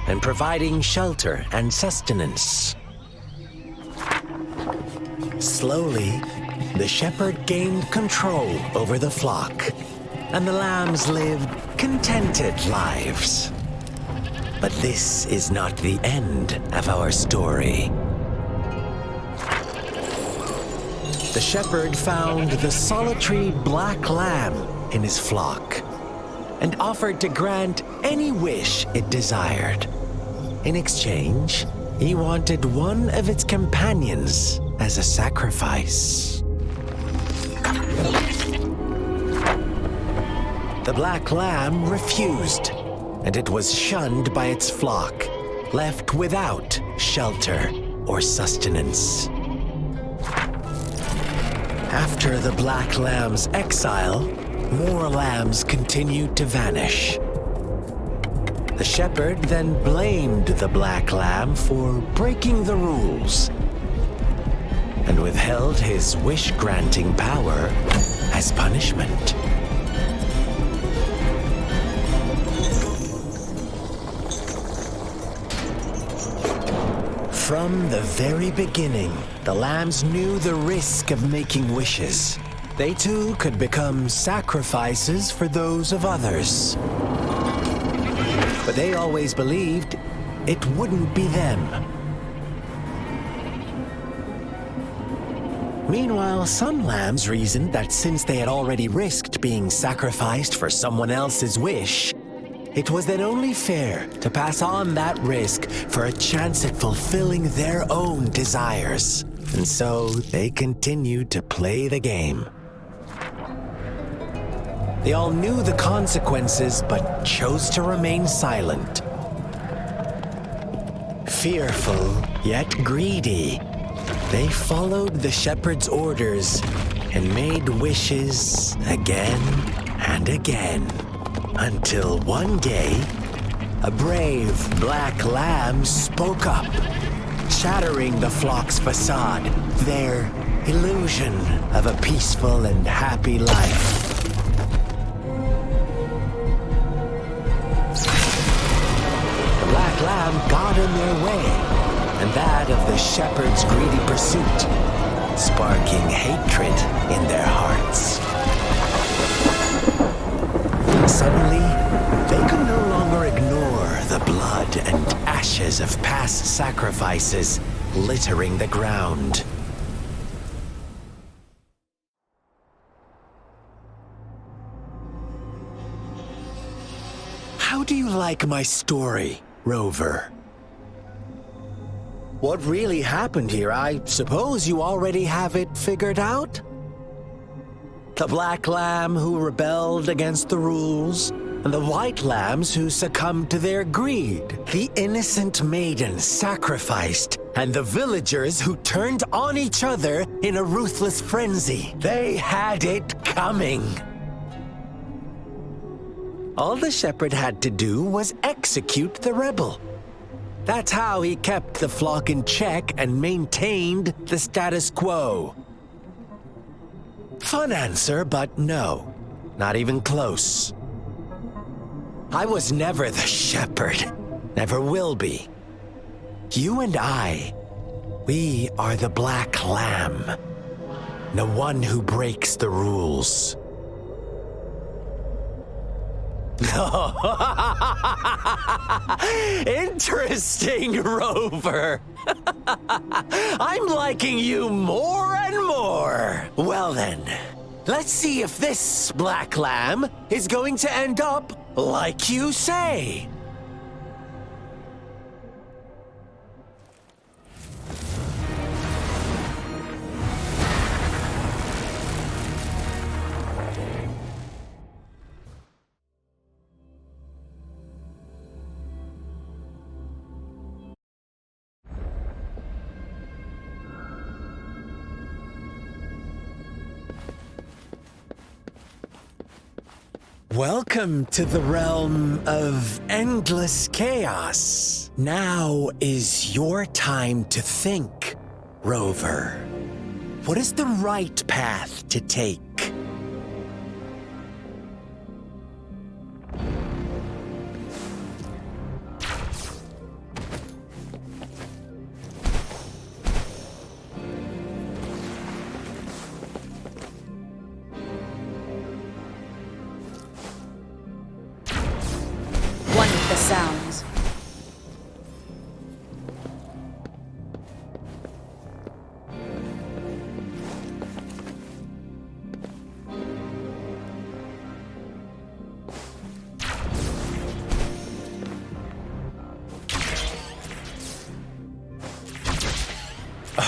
and providing shelter and sustenance. Slowly, the shepherd gained control over the flock, and the lambs lived contented lives. But this is not the end of our story. The shepherd found the solitary black lamb in his flock and offered to grant any wish it desired. In exchange, he wanted one of its companions as a sacrifice. The black lamb refused, and it was shunned by its flock, left without shelter or sustenance. After the black lamb's exile, more lambs continued to vanish. The shepherd then blamed the black lamb for breaking the rules and withheld his wish-granting power as punishment. From the very beginning, the lambs knew the risk of making wishes. They too could become sacrifices for those of others. But they always believed it wouldn't be them. Meanwhile, some lambs reasoned that since they had already risked being sacrificed for someone else's wish, it was then only fair to pass on that risk for a chance at fulfilling their own desires. And so they continued to play the game. They all knew the consequences, but chose to remain silent. Fearful, yet greedy, they followed the shepherd's orders and made wishes again and again. Until one day, a brave black lamb spoke up, shattering the flock's facade, their illusion of a peaceful and happy life. The black lamb got in their way, and that of the shepherd's greedy pursuit, sparking hatred in their hearts. Suddenly, they could no longer ignore the blood and ashes of past sacrifices littering the ground. How do you like my story, Rover? What really happened here, I suppose you already have it figured out? The black lamb who rebelled against the rules, and the white lambs who succumbed to their greed. The innocent maiden sacrificed, and the villagers who turned on each other in a ruthless frenzy. They had it coming. All the shepherd had to do was execute the rebel. That's how he kept the flock in check and maintained the status quo. Fun answer, but no, not even close. I was never the shepherd, never will be. You and I, we are the black lamb, the one who breaks the rules. Interesting, Rover. I'm liking you more and more. Well then, let's see if this black lamb is going to end up like you say. Welcome to the realm of endless chaos. Now is your time to think, Rover. What is the right path to take? One with the sounds.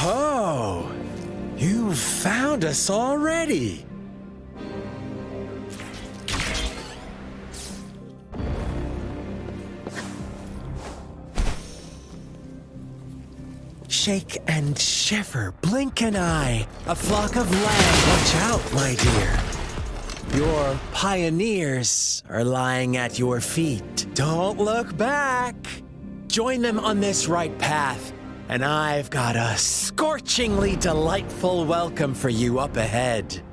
Oh, you found us already. Shake and shiver, blink an eye. A flock of lambs, watch out, my dear. Your pioneers are lying at your feet. Don't look back. Join them on this right path, and I've got a scorchingly delightful welcome for you up ahead.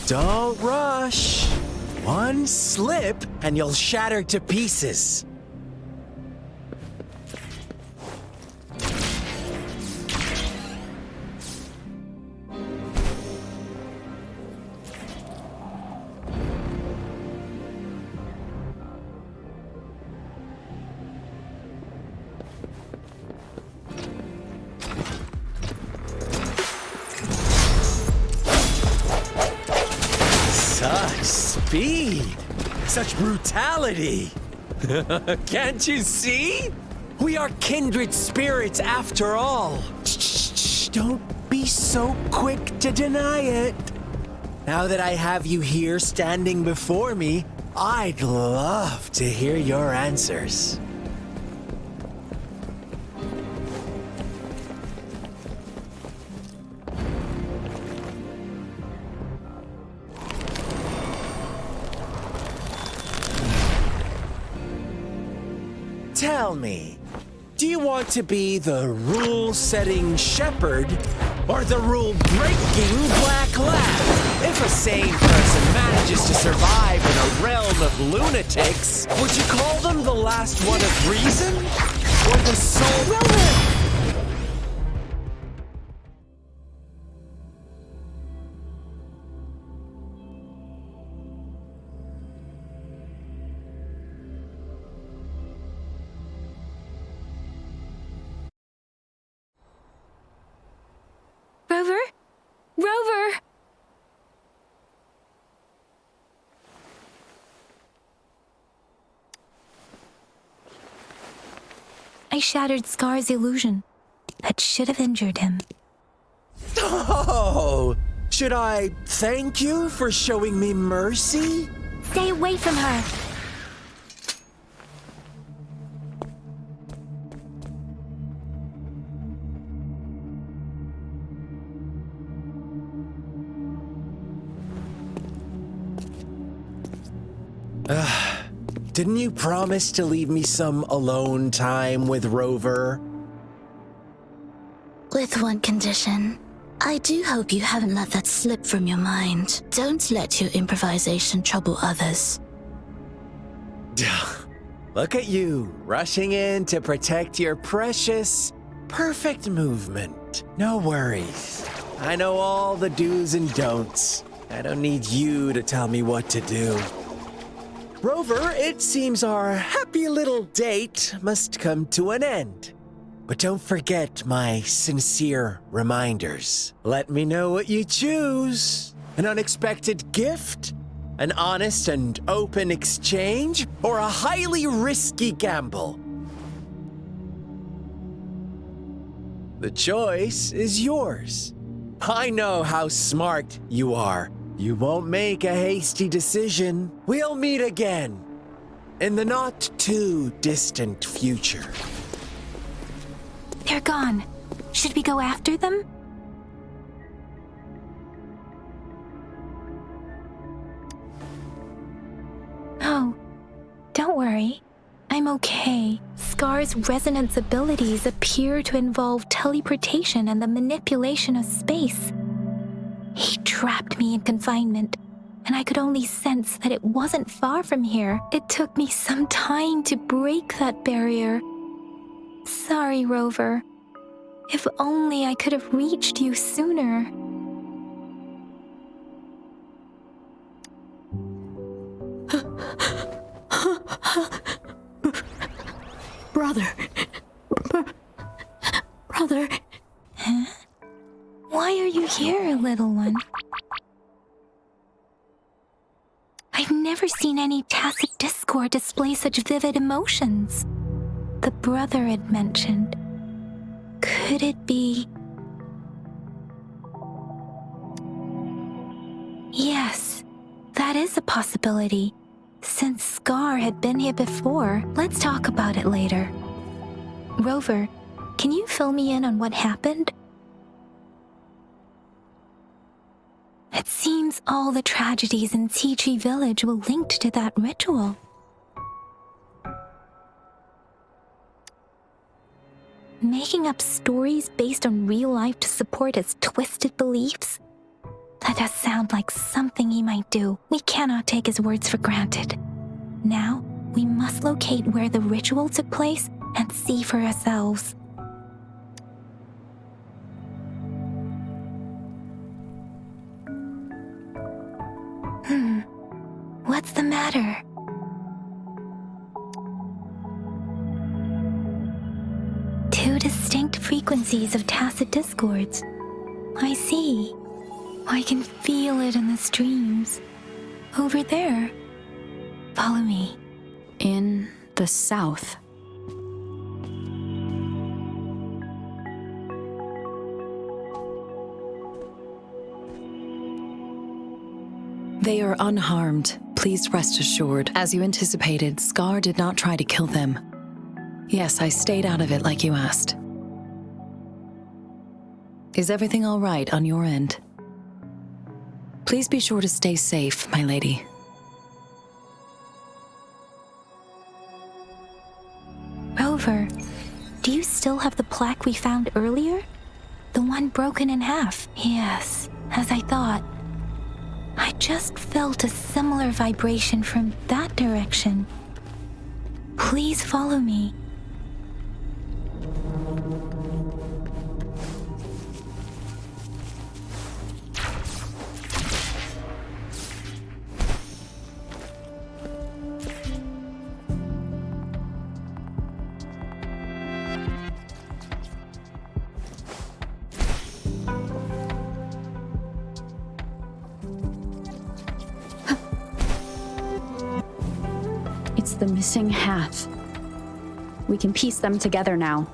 Don't rush. One slip and you'll shatter to pieces. Such speed! Such brutality! Can't you see? We are kindred spirits after all. Shh, don't be so quick to deny it. Now that I have you here standing before me, I'd love to hear your answers. Tell me, do you want to be the rule-setting shepherd or the rule-breaking black lamb? If a sane person manages to survive in a realm of lunatics, would you call them the last one of reason? Or the soul? I shattered Scar's illusion. That should have injured him. Oh! Should I thank you for showing me mercy? Stay away from her! Didn't you promise to leave me some alone time with Rover? With one condition. I do hope you haven't let that slip from your mind. Don't let your improvisation trouble others. Look at you, rushing in to protect your precious, perfect movement. No worries. I know all the do's and don'ts. I don't need you to tell me what to do. Rover, it seems our happy little date must come to an end. But don't forget my sincere reminders. Let me know what you choose. An unexpected gift? An honest and open exchange? Or a highly risky gamble? The choice is yours. I know how smart you are. You won't make a hasty decision. We'll meet again in the not too distant future. They're gone. Should we go after them? Oh, don't worry. I'm okay. Scar's resonance abilities appear to involve teleportation and the manipulation of space. He trapped me in confinement, and I could only sense that it wasn't far from here. It took me some time to break that barrier. Sorry, Rover. If only I could have reached you sooner. Brother. Brother. Huh? Why are you here, little one? I've never seen any tacit discord display such vivid emotions. The brother had mentioned. Could it be... Yes, that is a possibility. Since Scar had been here before, let's talk about it later. Rover, can you fill me in on what happened? It seems all the tragedies in Tea Tree Village were linked to that ritual. Making up stories based on real life to support his twisted beliefs? That does sound like something he might do. We cannot take his words for granted. Now, we must locate where the ritual took place and see for ourselves. What's the matter? Two distinct frequencies of tacit discords. I see. I can feel it in the streams. Over there. Follow me. In the south. They are unharmed. Please rest assured. As you anticipated, Scar did not try to kill them. Yes, I stayed out of it like you asked. Is everything all right on your end? Please be sure to stay safe, my lady. Rover, do you still have the plaque we found earlier? The one broken in half? Yes, as I thought. I just felt a similar vibration from that direction. Please follow me. It's the missing half. We can piece them together now.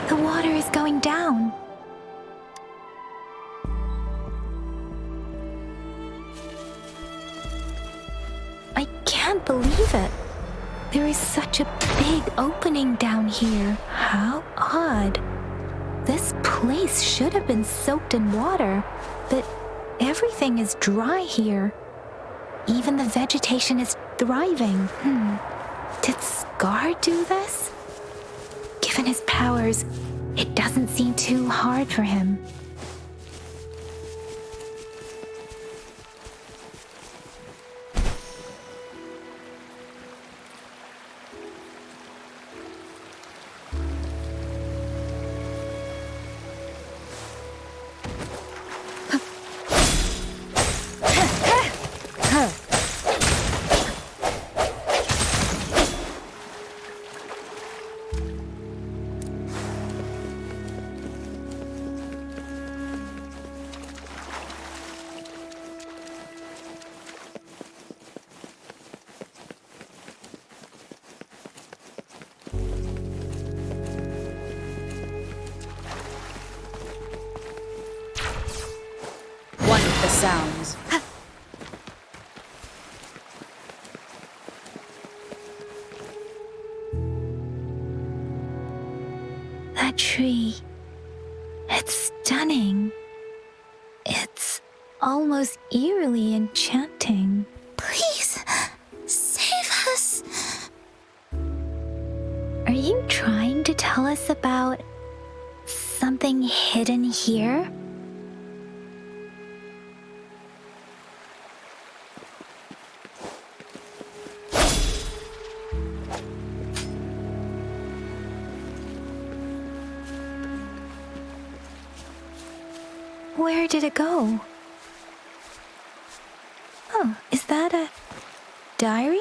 The water is going down. I can't believe it. There is such a big opening down here. How odd. This place should have been soaked in water, but everything is dry here. Even the vegetation is thriving. Did Scar do this? Given his powers, it doesn't seem too hard for him. One with the sounds. That tree. It's stunning. It's almost eerily enchanting. Please, save us. Are you trying to tell us about something hidden here? Where did it go? Oh, is that a diary?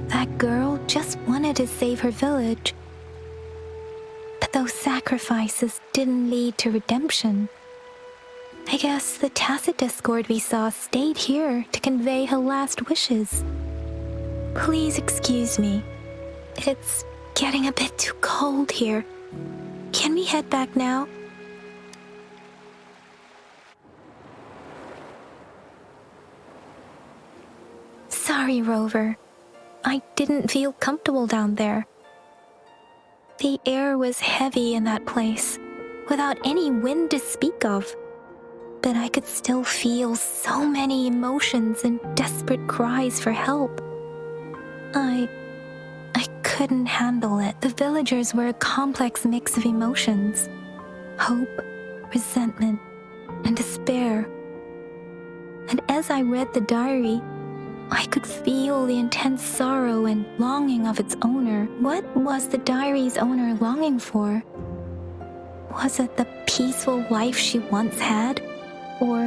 That girl just wanted to save her village. But those sacrifices didn't lead to redemption. I guess the tacit discord we saw stayed here to convey her last wishes. Please excuse me. It's getting a bit too cold here. Can we head back now? Sorry, Rover. I didn't feel comfortable down there. The air was heavy in that place, without any wind to speak of. But I could still feel so many emotions and desperate cries for help. I couldn't handle it. The villagers were a complex mix of emotions: hope, resentment, and despair. And as I read the diary, I could feel the intense sorrow and longing of its owner. What was the diary's owner longing for? Was it the peaceful life she once had? Or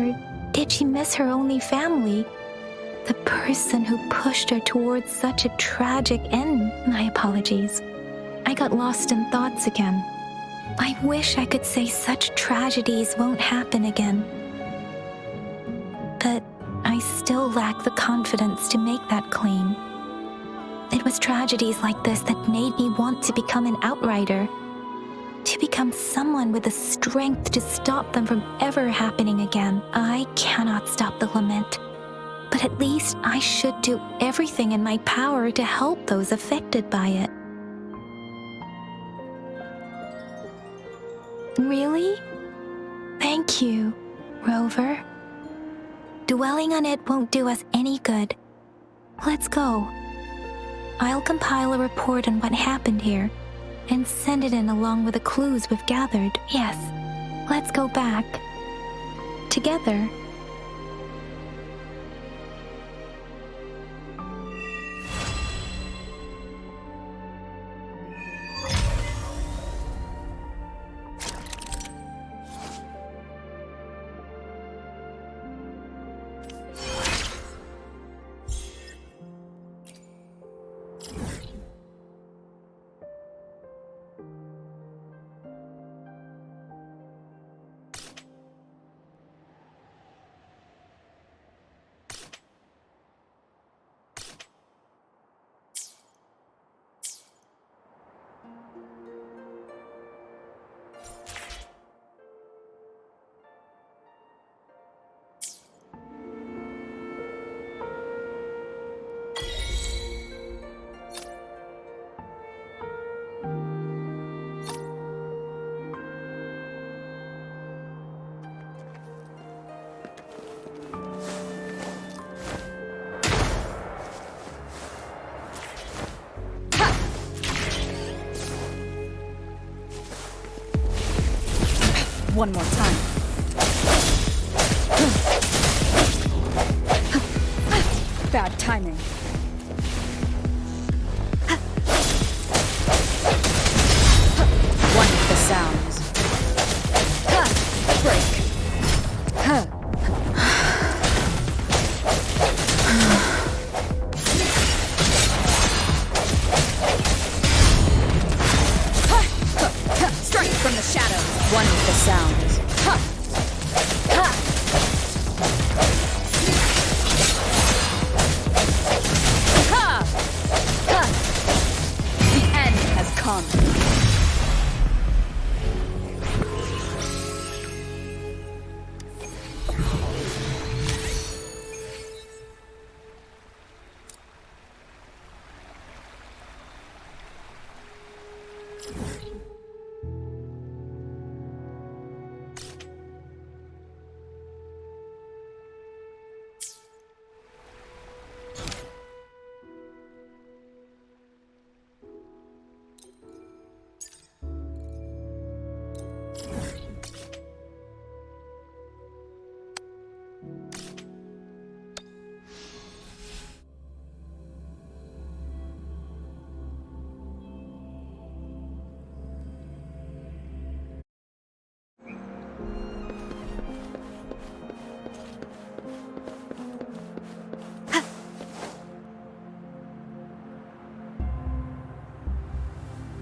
did she miss her only family? The person who pushed her towards such a tragic end? My apologies. I got lost in thoughts again. I wish I could say such tragedies won't happen again. But I still lack the confidence to make that claim. It was tragedies like this that made me want to become an outrider, to become someone with the strength to stop them from ever happening again. I cannot stop the lament, but at least I should do everything in my power to help those affected by it. Really? Thank you, Rover. Dwelling on it won't do us any good. Let's go. I'll compile a report on what happened here and send it in along with the clues we've gathered. Yes, let's go back. Together. One more time. Bad timing. One with the sounds. Break. Strike from the shadows. One with the sounds. The end has come.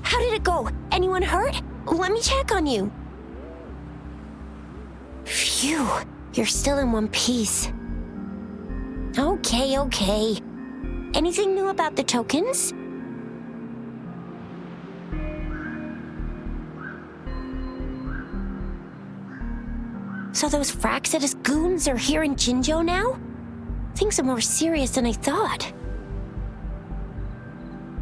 How did it go? Anyone hurt? Let me check on you. Phew, you're still in one piece. Okay. Anything new about the tokens? So those Fraxidus goons are here in Jinzhou now? Things are more serious than I thought.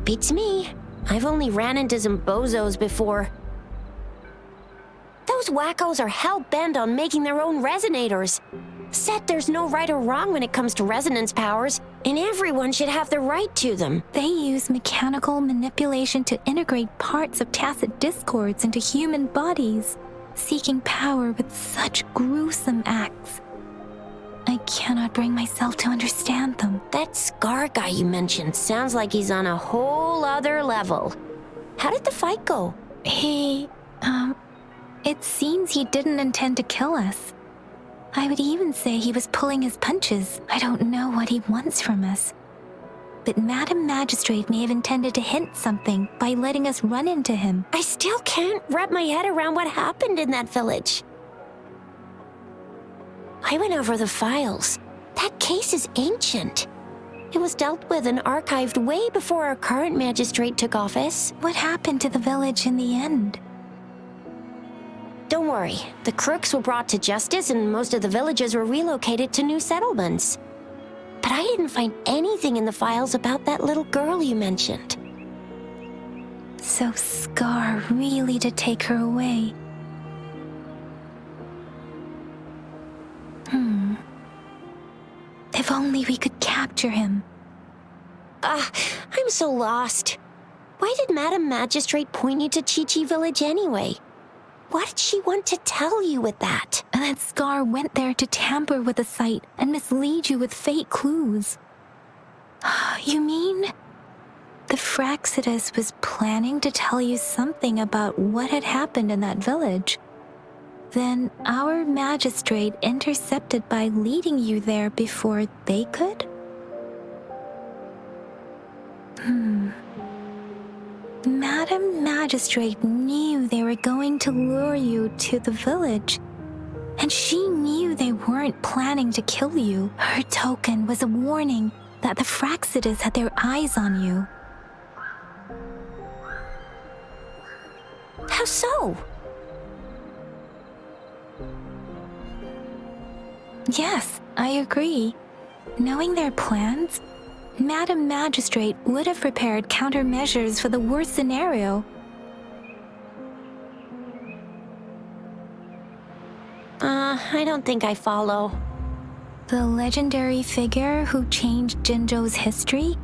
Beats me. I've only ran into some bozos before. Those wackos are hell-bent on making their own resonators. Said there's no right or wrong when it comes to resonance powers, and everyone should have the right to them. They use mechanical manipulation to integrate parts of tacit discords into human bodies, seeking power with such gruesome acts. I cannot bring myself to understand them. That Scar guy you mentioned sounds like he's on a whole other level. How did the fight go? It seems he didn't intend to kill us. I would even say he was pulling his punches. I don't know what he wants from us. But Madam Magistrate may have intended to hint something by letting us run into him. I still can't wrap my head around what happened in that village. I went over the files. That case is ancient. It was dealt with and archived way before our current magistrate took office. What happened to the village in the end? Don't worry. The crooks were brought to justice and most of the villages were relocated to new settlements. But I didn't find anything in the files about that little girl you mentioned. So Scar really did take her away. If only we could capture him. I'm so lost. Why did Madam Magistrate point you to Chi-Chi Village anyway? What did she want to tell you with that? And that Scar went there to tamper with the site and mislead you with fake clues. You mean the Fraxidus was planning to tell you something about what had happened in that village? Then our magistrate intercepted by leading you there before they could? Madam Magistrate knew they were going to lure you to the village, and she knew they weren't planning to kill you. Her token was a warning that the Fraxidus had their eyes on you. How so? Yes, I agree. Knowing their plans, Madam Magistrate would have prepared countermeasures for the worst scenario. I don't think I follow. The legendary figure who changed Jinzhou's history?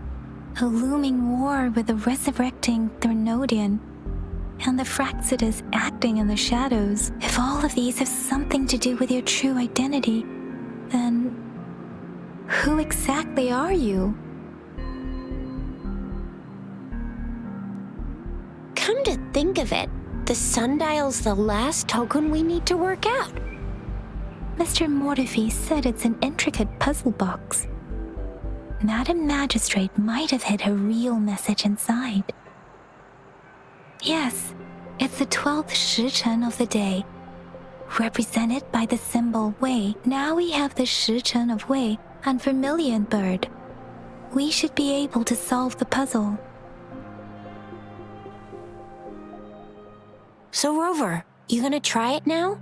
A looming war with the resurrecting Threnodian, and the Fraxidus acting in the shadows. If all of these have something to do with your true identity, then who exactly are you? Come to think of it, the sundial's the last token we need to work out. Mr. Mortefi said it's an intricate puzzle box. Madam Magistrate might have hid a real message inside. Yes, it's the 12th Shichen of the day, represented by the symbol Wei. Now we have the Shichen of Wei and Vermilion Bird. We should be able to solve the puzzle. So Rover, you gonna try it now?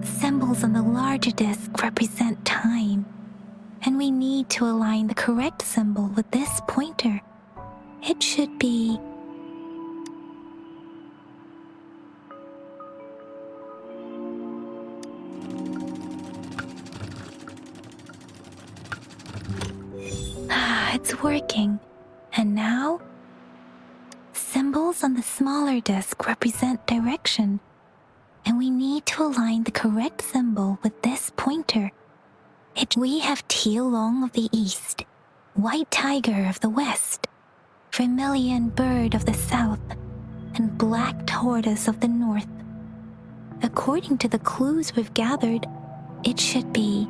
Symbols on the larger disc represent time, and we need to align the correct symbol with this pointer. It should be... it's working. And now? Symbols on the smaller disc represent direction, and we need to align the correct symbol with this pointer. We have Tielong of the east, White Tiger of the west, Vermilion Bird of the south, and Black Tortoise of the north. According to the clues we've gathered, it should be...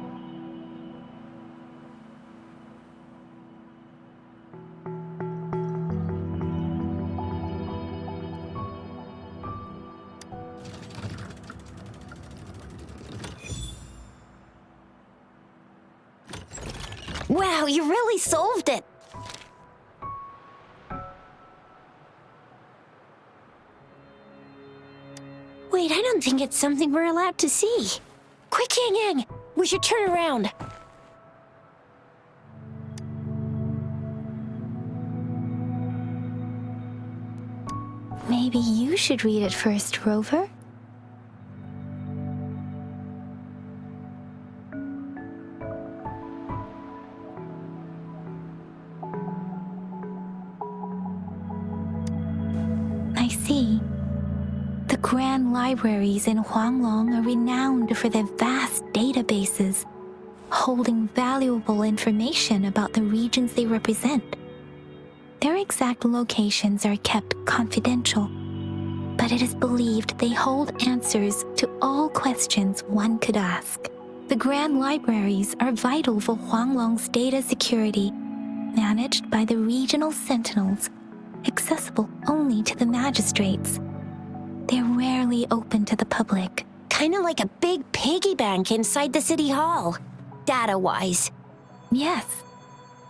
Wow, you really solved it! Wait, I don't think it's something we're allowed to see. Quick, Yang Yang! We should turn around. Maybe you should read it first, Rover? I see. The grand libraries in Huanglong are renowned for their vast databases, holding valuable information about the regions they represent. Their exact locations are kept confidential, but it is believed they hold answers to all questions one could ask. The grand libraries are vital for Huanglong's data security, managed by the regional sentinels, accessible only to the magistrates. They're rarely open to the public. Kinda like a big piggy bank inside the city hall, data-wise. Yes,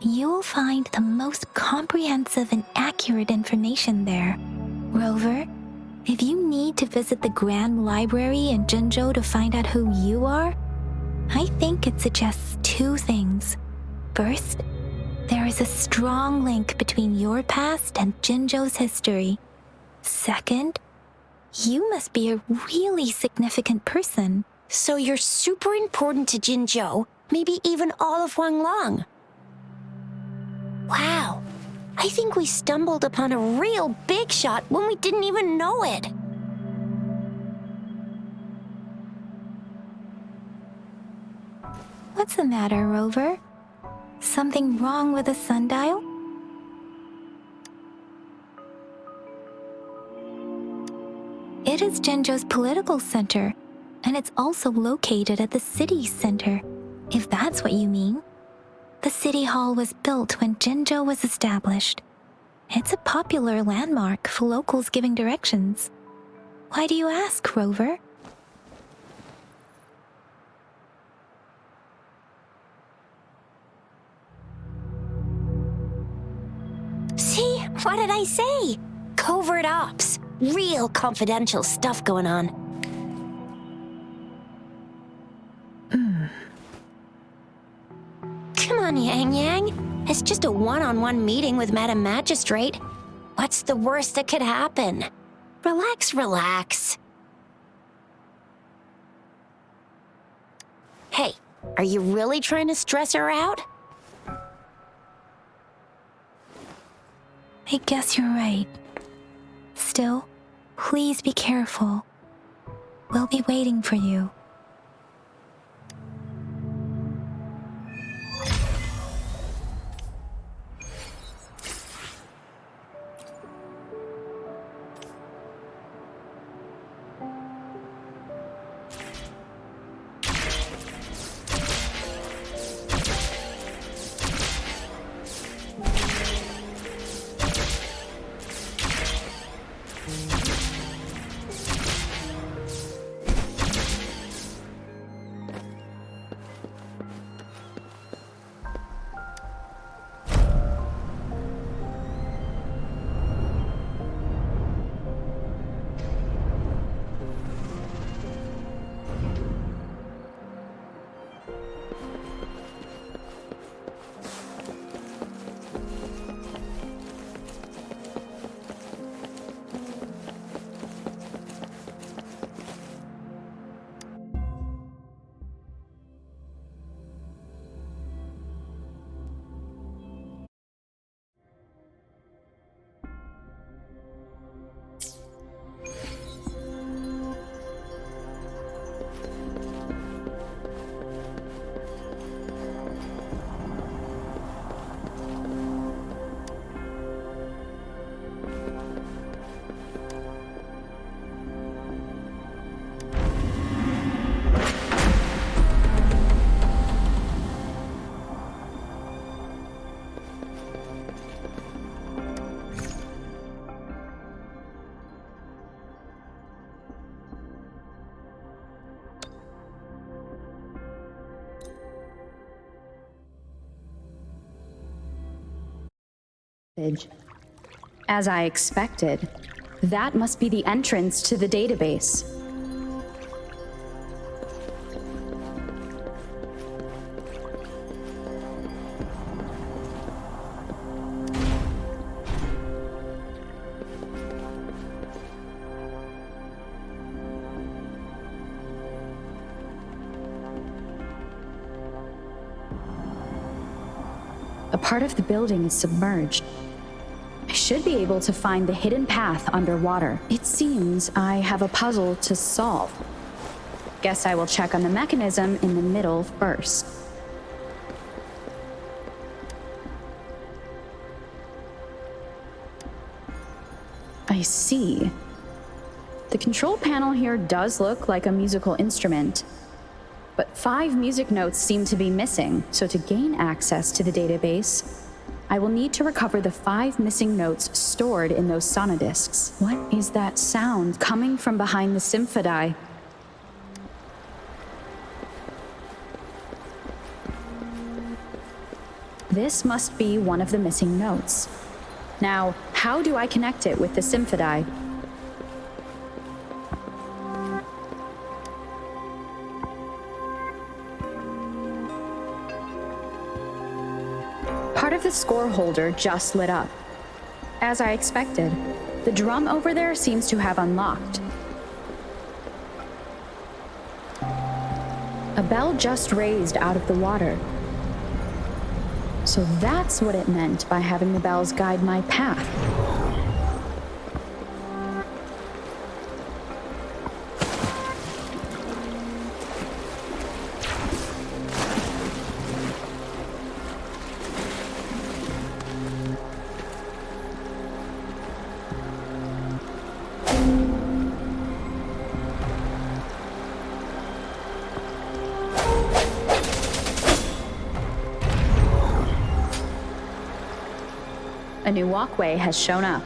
you'll find the most comprehensive and accurate information there. Rover, if you need to visit the Grand Library in Jinzhou to find out who you are, I think it suggests two things. First, there is a strong link between your past and Jinzhou's history. Second, you must be a really significant person. So you're super important to Jinzhou, maybe even all of Huanglong. Wow, I think we stumbled upon a real big shot when we didn't even know it. What's the matter, Rover? Something wrong with the sundial? It is Jinzhou's political center, and it's also located at the city center, if that's what you mean. The city hall was built when Jinzhou was established. It's a popular landmark for locals giving directions. Why do you ask, Rover? See, what did I say? Covert ops. Real confidential stuff going on. Come on, Yang Yang. It's just a one-on-one meeting with Madam Magistrate. What's the worst that could happen? Relax, relax. Hey, are you really trying to stress her out? I guess you're right. Still, please be careful. We'll be waiting for you. As I expected, that must be the entrance to the database. A part of the building is submerged. I should be able to find the hidden path underwater. It seems I have a puzzle to solve. Guess I will check on the mechanism in the middle first. I see. The control panel here does look like a musical instrument, but 5 music notes seem to be missing, so to gain access to the database, I will need to recover the 5 missing notes stored in those sonodiscs. What is that sound coming from behind the symphodi? This must be one of the missing notes. Now, how do I connect it with the symphodi? Part of the score holder just lit up. As I expected, the drum over there seems to have unlocked. A bell just raised out of the water. So that's what it meant by having the bells guide my path. A new walkway has shown up.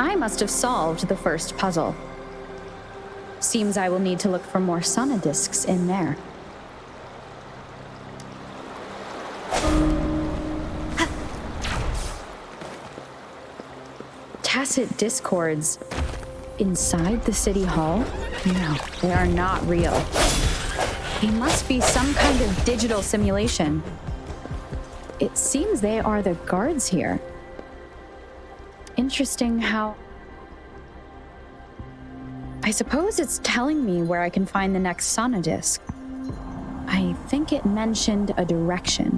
I must have solved the first puzzle. Seems I will need to look for more sonodiscs in there. Tacit discords inside the city hall? No, they are not real. They must be some kind of digital simulation. It seems they are the guards here. Interesting how... I suppose it's telling me where I can find the next sonodisc. I think it mentioned a direction.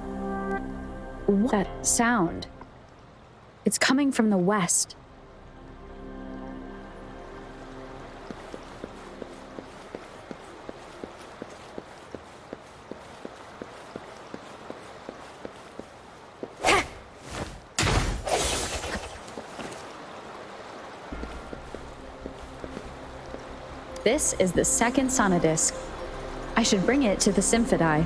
What that sound? It's coming from the west. This is the second sonodisc. I should bring it to the symphodi.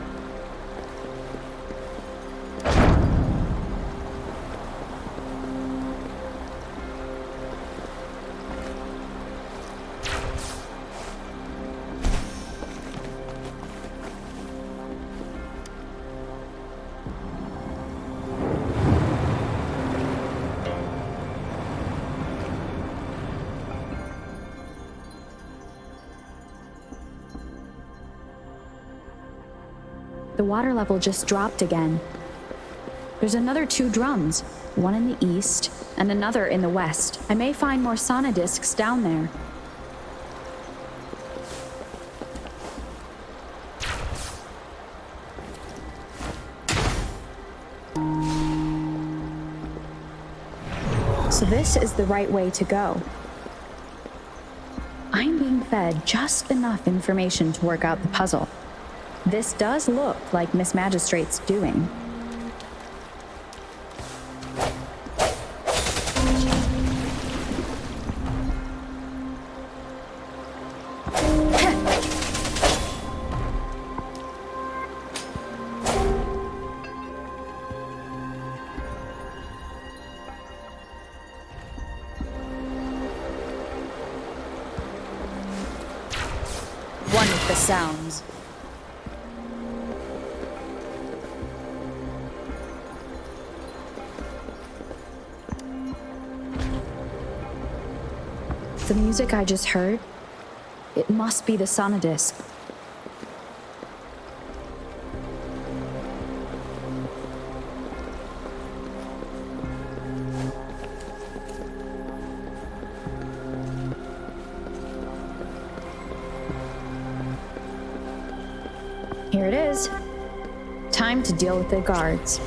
The water level just dropped again. There's another 2 drums, one in the east and another in the west. I may find more sonodiscs down there. So this is the right way to go. I'm being fed just enough information to work out the puzzle. This does look like Miss Magistrate's doing. One with the sounds. The music I just heard, it must be the sonodisc. Here it is. Time to deal with the guards.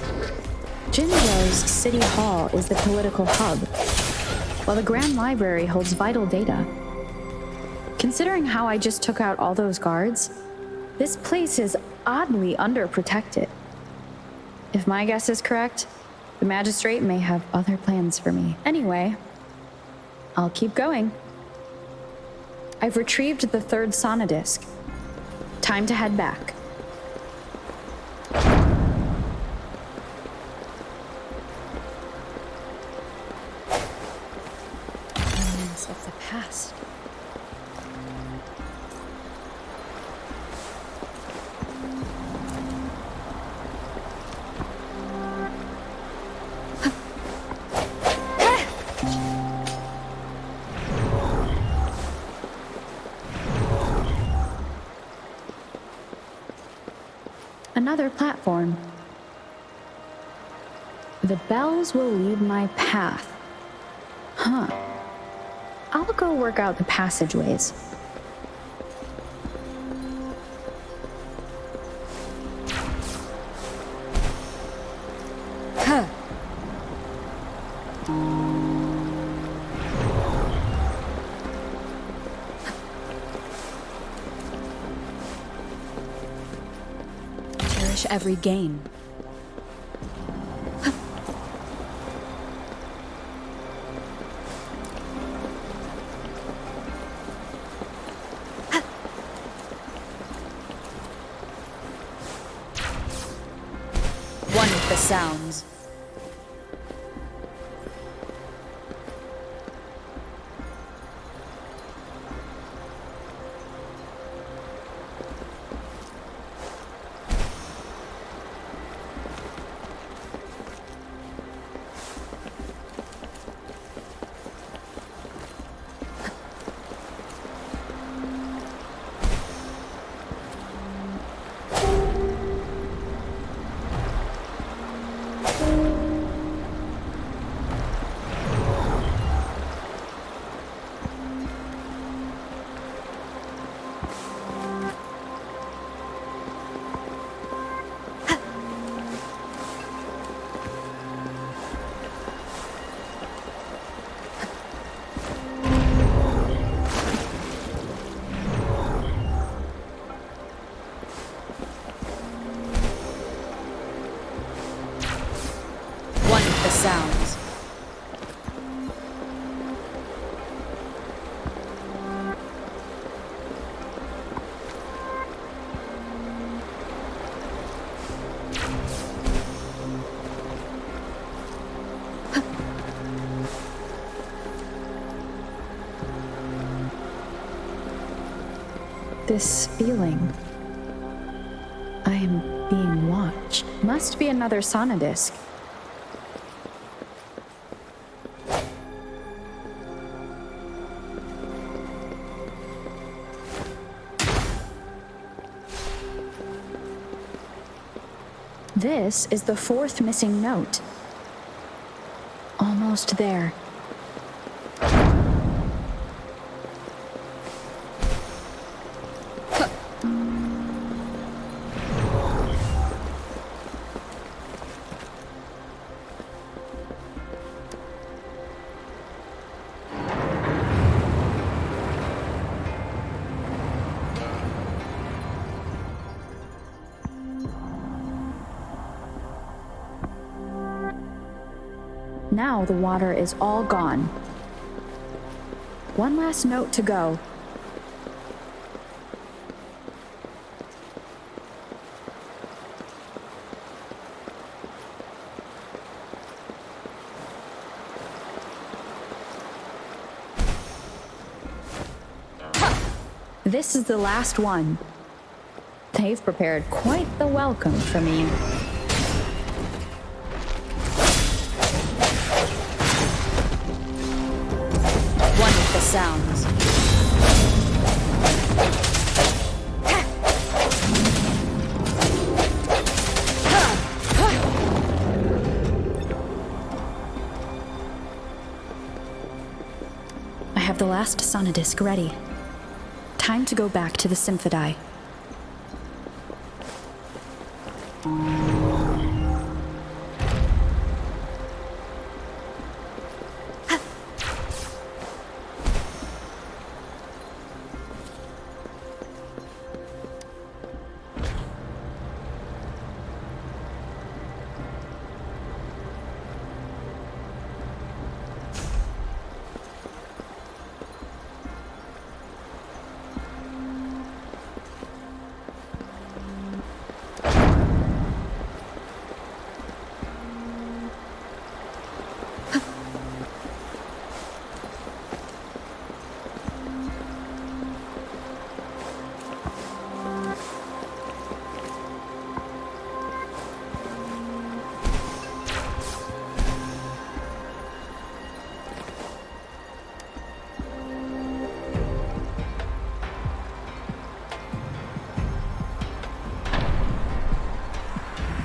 Jin Rose City Hall is the political hub. while the Grand Library holds vital data. Considering how I just took out all those guards, this place is oddly underprotected. If my guess is correct, the magistrate may have other plans for me. Anyway, I'll keep going. I've retrieved the third sonodisc. Time to head back. Remnants of the past. Another platform. The bells will lead my path. Huh. I'll go work out the passageways. Huh. Cherish every gain. One with the sounds. The sounds. This feeling. I am being watched. Must be another sonodisc. This is the fourth missing note. Almost there. Now the water is all gone. One last note to go. This is the last one. They've prepared quite the welcome for me. The sounds. I have the last sonodisc ready. Time to go back to the Symphodi.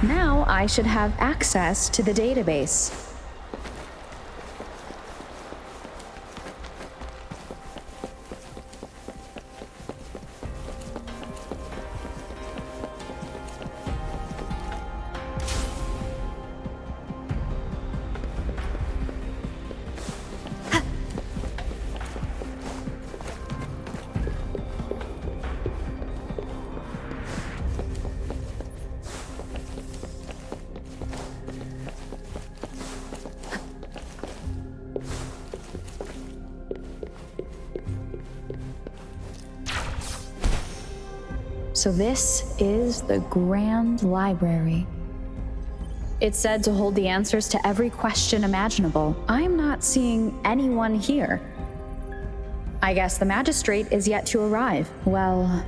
Now I should have access to the database. So this is the Grand Library. It's said to hold the answers to every question imaginable. I'm not seeing anyone here. I guess the magistrate is yet to arrive. Well,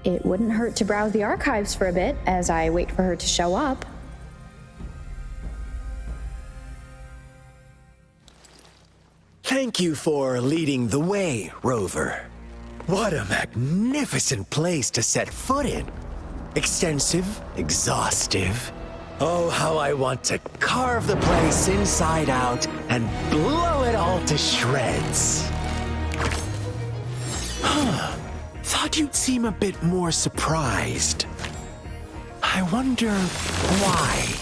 it wouldn't hurt to browse the archives for a bit as I wait for her to show up. Thank you for leading the way, Rover. What a magnificent place to set foot in. Extensive, exhaustive. Oh, how I want to carve the place inside out and blow it all to shreds. Thought you'd seem a bit more surprised. I wonder why.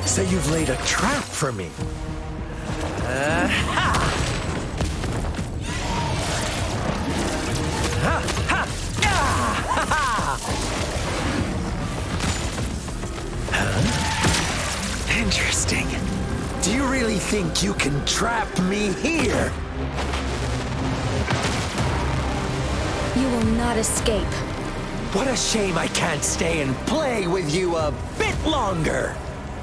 So you've laid a trap for me. Interesting. Do you really think you can trap me here? You will not escape. What a shame I can't stay and play with you a bit longer.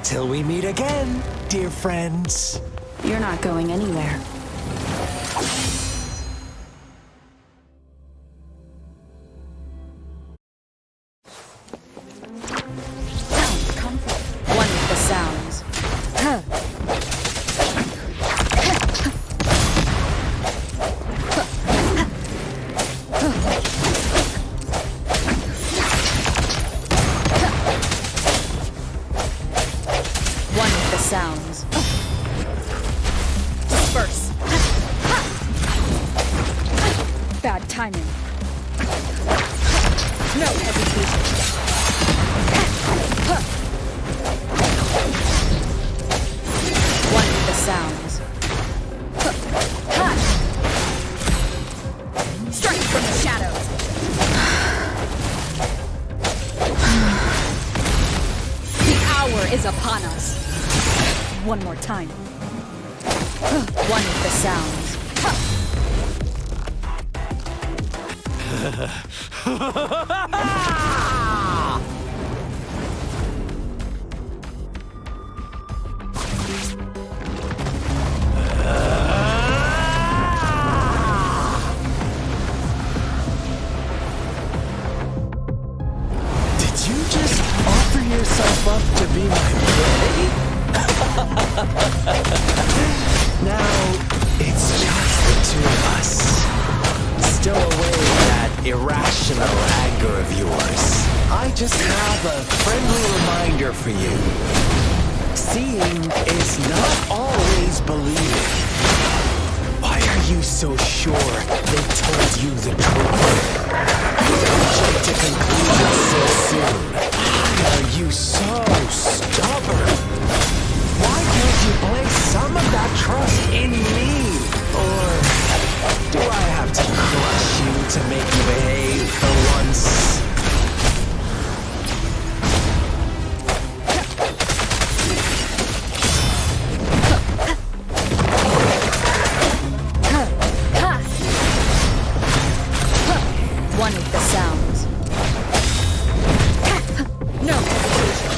Till we meet again, dear friends. You're not going anywhere. One with the sounds. One with the sounds. Disperse. Bad timing. No hesitation. One with the sounds. Strike from the shadows. The hour is upon us. One more time. One with the sounds. Did you just offer yourself up to be my prey? Now, it's just the two of us. Stow away that irrational anger of yours. I just have a friendly reminder for you. Seeing is not always believing. Why are you so sure they told you the truth? Don't jump to conclusions so soon. Why are you so stubborn? Why can't you place some of that trust in me? Or do I have to crush you to make you behave for once? One with the sounds. No hesitation.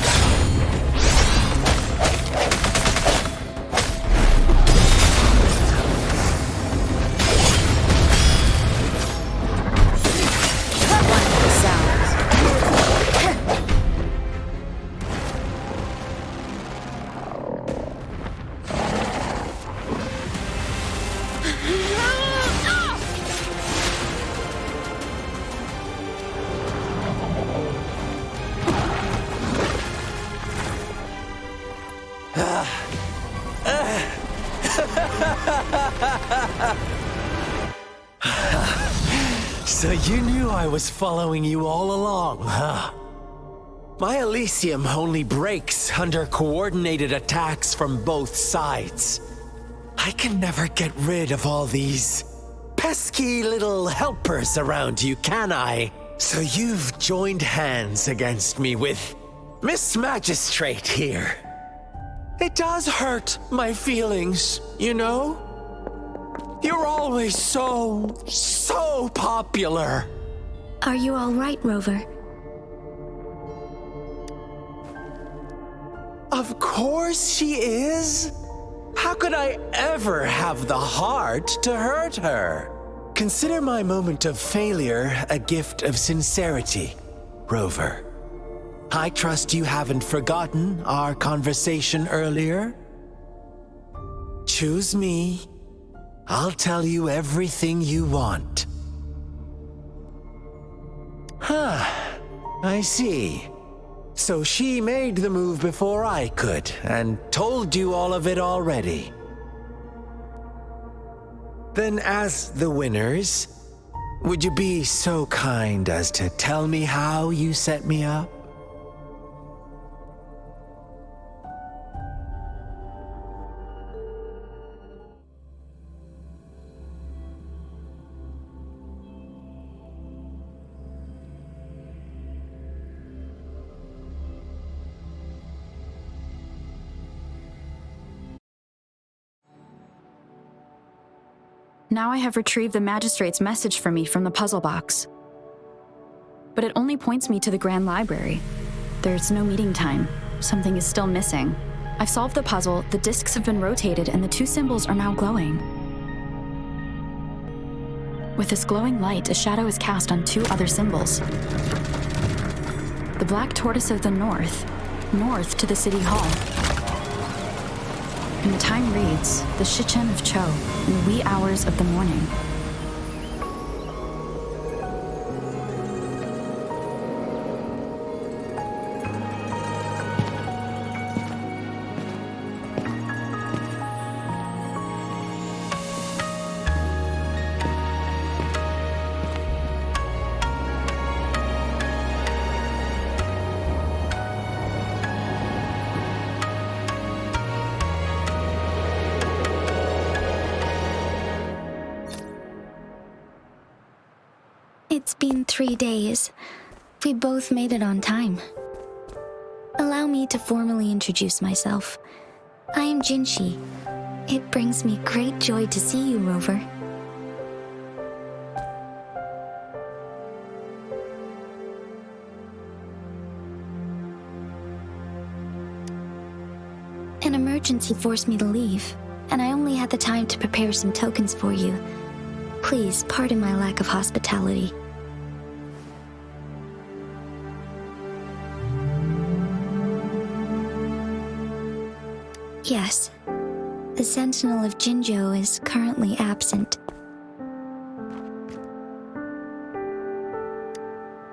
So you knew I was following you all along, huh? My Elysium only breaks under coordinated attacks from both sides. I can never get rid of all these pesky little helpers around you, can I? So you've joined hands against me with Miss Magistrate here. It does hurt my feelings, you know? You're always so popular. Are you all right, Rover? Of course she is. How could I ever have the heart to hurt her? Consider my moment of failure a gift of sincerity, Rover. I trust you haven't forgotten our conversation earlier. Choose me. I'll tell you everything you want. Huh. I see. So she made the move before I could, and told you all of it already. Then as the winners, would you be so kind as to tell me how you set me up? Now I have retrieved the magistrate's message for me from the puzzle box. But it only points me to the Grand Library. There's no meeting time. Something is still missing. I've solved the puzzle, the discs have been rotated, and the two symbols are now glowing. With this glowing light, a shadow is cast on two other symbols. The black tortoise of the north to the city hall. And the time reads, the Shichen of Cho, in the wee hours of the morning. It's been 3 days. We both made it on time. Allow me to formally introduce myself. I am Jinshi. It brings me great joy to see you, Rover. An emergency forced me to leave, and I only had the time to prepare some tokens for you. Please pardon my lack of hospitality. Yes, the Sentinel of Jinzhou is currently absent.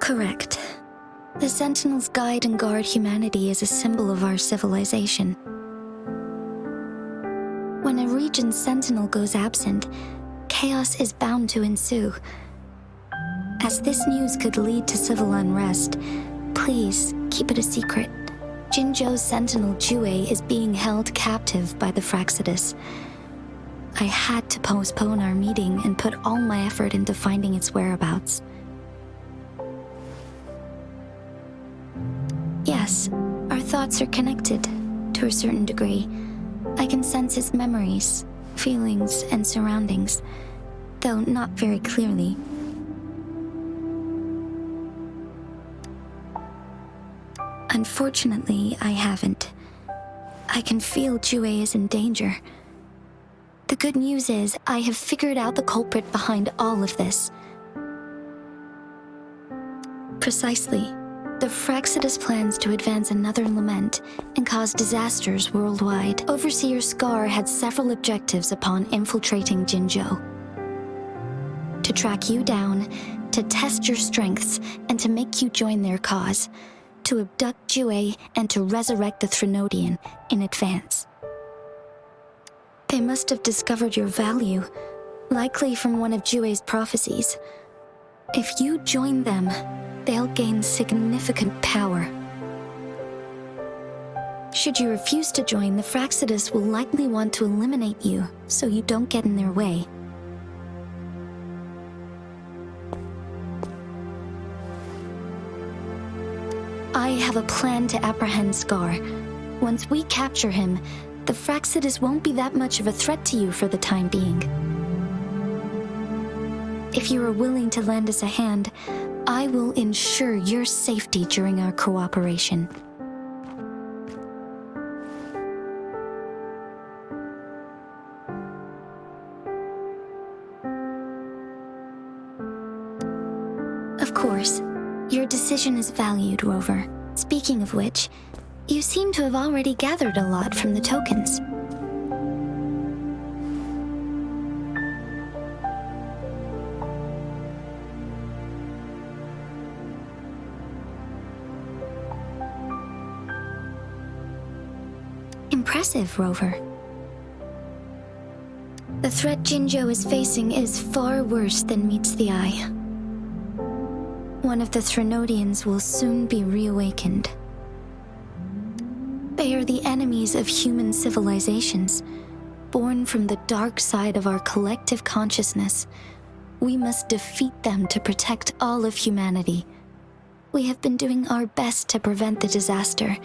Correct. The Sentinels guide and guard humanity as a symbol of our civilization. When a region's Sentinel goes absent, chaos is bound to ensue. As this news could lead to civil unrest, please keep it a secret. Jinzhou's Sentinel Jue is being held captive by the Fraxidus. I had to postpone our meeting and put all my effort into finding its whereabouts. Yes, our thoughts are connected, to a certain degree. I can sense his memories, feelings, and surroundings, though not very clearly. Unfortunately, I haven't. I can feel Jue is in danger. The good news is, I have figured out the culprit behind all of this. Precisely. The Fraxidus plans to advance another lament and cause disasters worldwide. Overseer Scar had several objectives upon infiltrating Jinzhou. To track you down, to test your strengths, and to make you join their cause. To abduct Jue and to resurrect the Threnodian in advance. They must have discovered your value, likely from one of Jue's prophecies. If you join them, they'll gain significant power. Should you refuse to join, the Fraxidus will likely want to eliminate you, so you don't get in their way. I have a plan to apprehend Scar. Once we capture him, the Fraxidus won't be that much of a threat to you for the time being. If you are willing to lend us a hand, I will ensure your safety during our cooperation. Of course, your decision is valued, Rover. Speaking of which, you seem to have already gathered a lot from the tokens. Impressive, Rover. The threat Jinzhou is facing is far worse than meets the eye. One of the Threnodians will soon be reawakened. They are the enemies of human civilizations, born from the dark side of our collective consciousness. We must defeat them to protect all of humanity. We have been doing our best to prevent the disaster,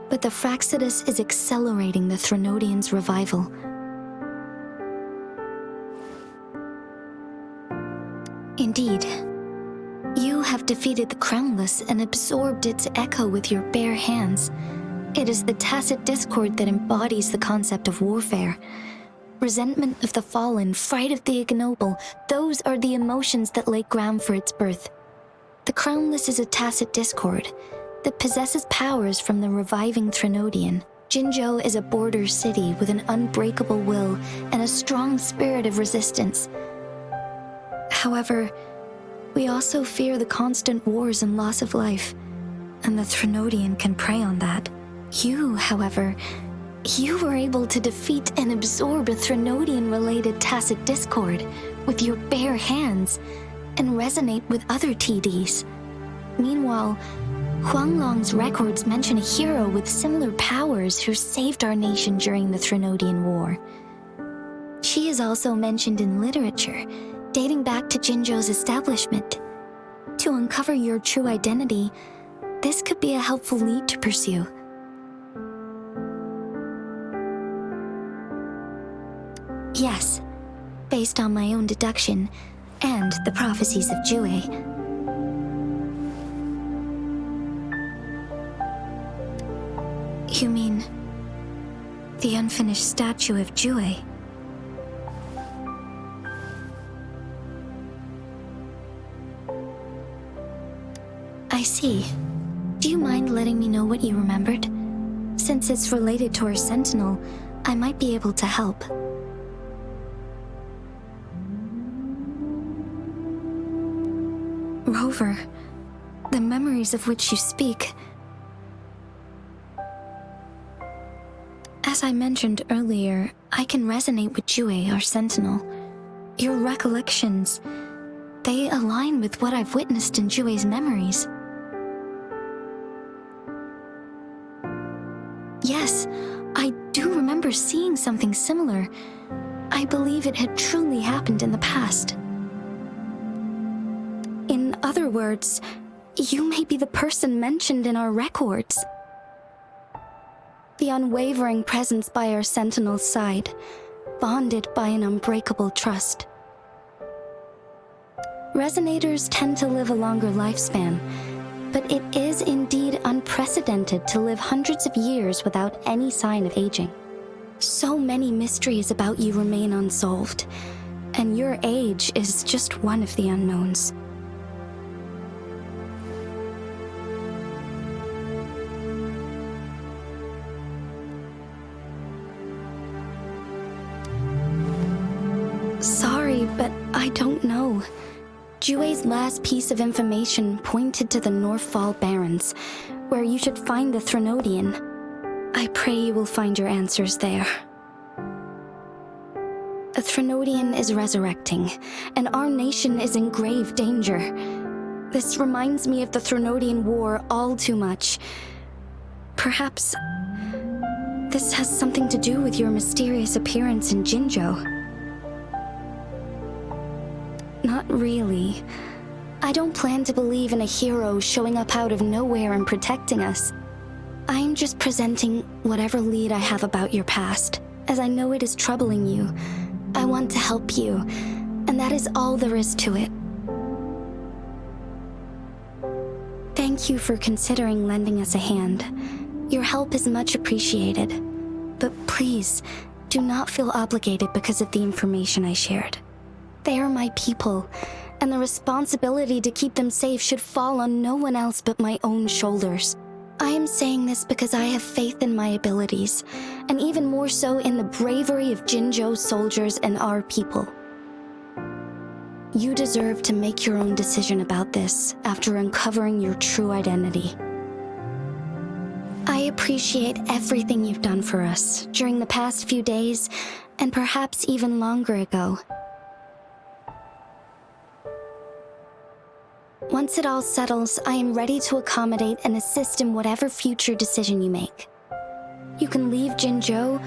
but the Fraxidus is accelerating the Threnodians' revival. Indeed, you have defeated the Crownless and absorbed its echo with your bare hands. It is the tacit discord that embodies the concept of warfare. Resentment of the fallen, fright of the ignoble, those are the emotions that lay ground for its birth. The Crownless is a tacit discord that possesses powers from the reviving Threnodian. Jinzhou is a border city with an unbreakable will and a strong spirit of resistance. However, we also fear the constant wars and loss of life, and the Threnodian can prey on that. You, however, you were able to defeat and absorb a Threnodian-related tacit discord with your bare hands and resonate with other TDs. Meanwhile, Huanglong's records mention a hero with similar powers who saved our nation during the Threnodian War. She is also mentioned in literature, dating back to Jinzhou's establishment. To uncover your true identity, this could be a helpful lead to pursue. Yes, based on my own deduction and the prophecies of Jue. You mean the unfinished statue of Jue? I see. Do you mind letting me know what you remembered? Since it's related to our sentinel, I might be able to help. Rover, the memories of which you speak. As I mentioned earlier, I can resonate with Jue, our sentinel. Your recollections, they align with what I've witnessed in Jue's memories. Yes, I do remember seeing something similar. I believe it had truly happened in the past. In other words, you may be the person mentioned in our records. The unwavering presence by our sentinel's side, bonded by an unbreakable trust. Resonators tend to live a longer lifespan, but it is indeed unprecedented to live hundreds of years without any sign of aging. So many mysteries about you remain unsolved, and your age is just one of the unknowns. Sorry, but I don't know. Jue's last piece of information pointed to the Northfall Barrens, where you should find the Threnodian. I pray you will find your answers there. A Threnodian is resurrecting, and our nation is in grave danger. This reminds me of the Threnodian War all too much. Perhaps this has something to do with your mysterious appearance in Jinzhou. Not really. I don't plan to believe in a hero showing up out of nowhere and protecting us. I'm just presenting whatever lead I have about your past, as I know it is troubling you. I want to help you, and that is all there is to it. Thank you for considering lending us a hand. Your help is much appreciated. But please, do not feel obligated because of the information I shared. They are my people, and the responsibility to keep them safe should fall on no one else but my own shoulders. I am saying this because I have faith in my abilities, and even more so in the bravery of Jinzhou soldiers and our people. You deserve to make your own decision about this after uncovering your true identity. I appreciate everything you've done for us during the past few days, and perhaps even longer ago. Once it all settles, I am ready to accommodate and assist in whatever future decision you make. You can leave Jinzhou,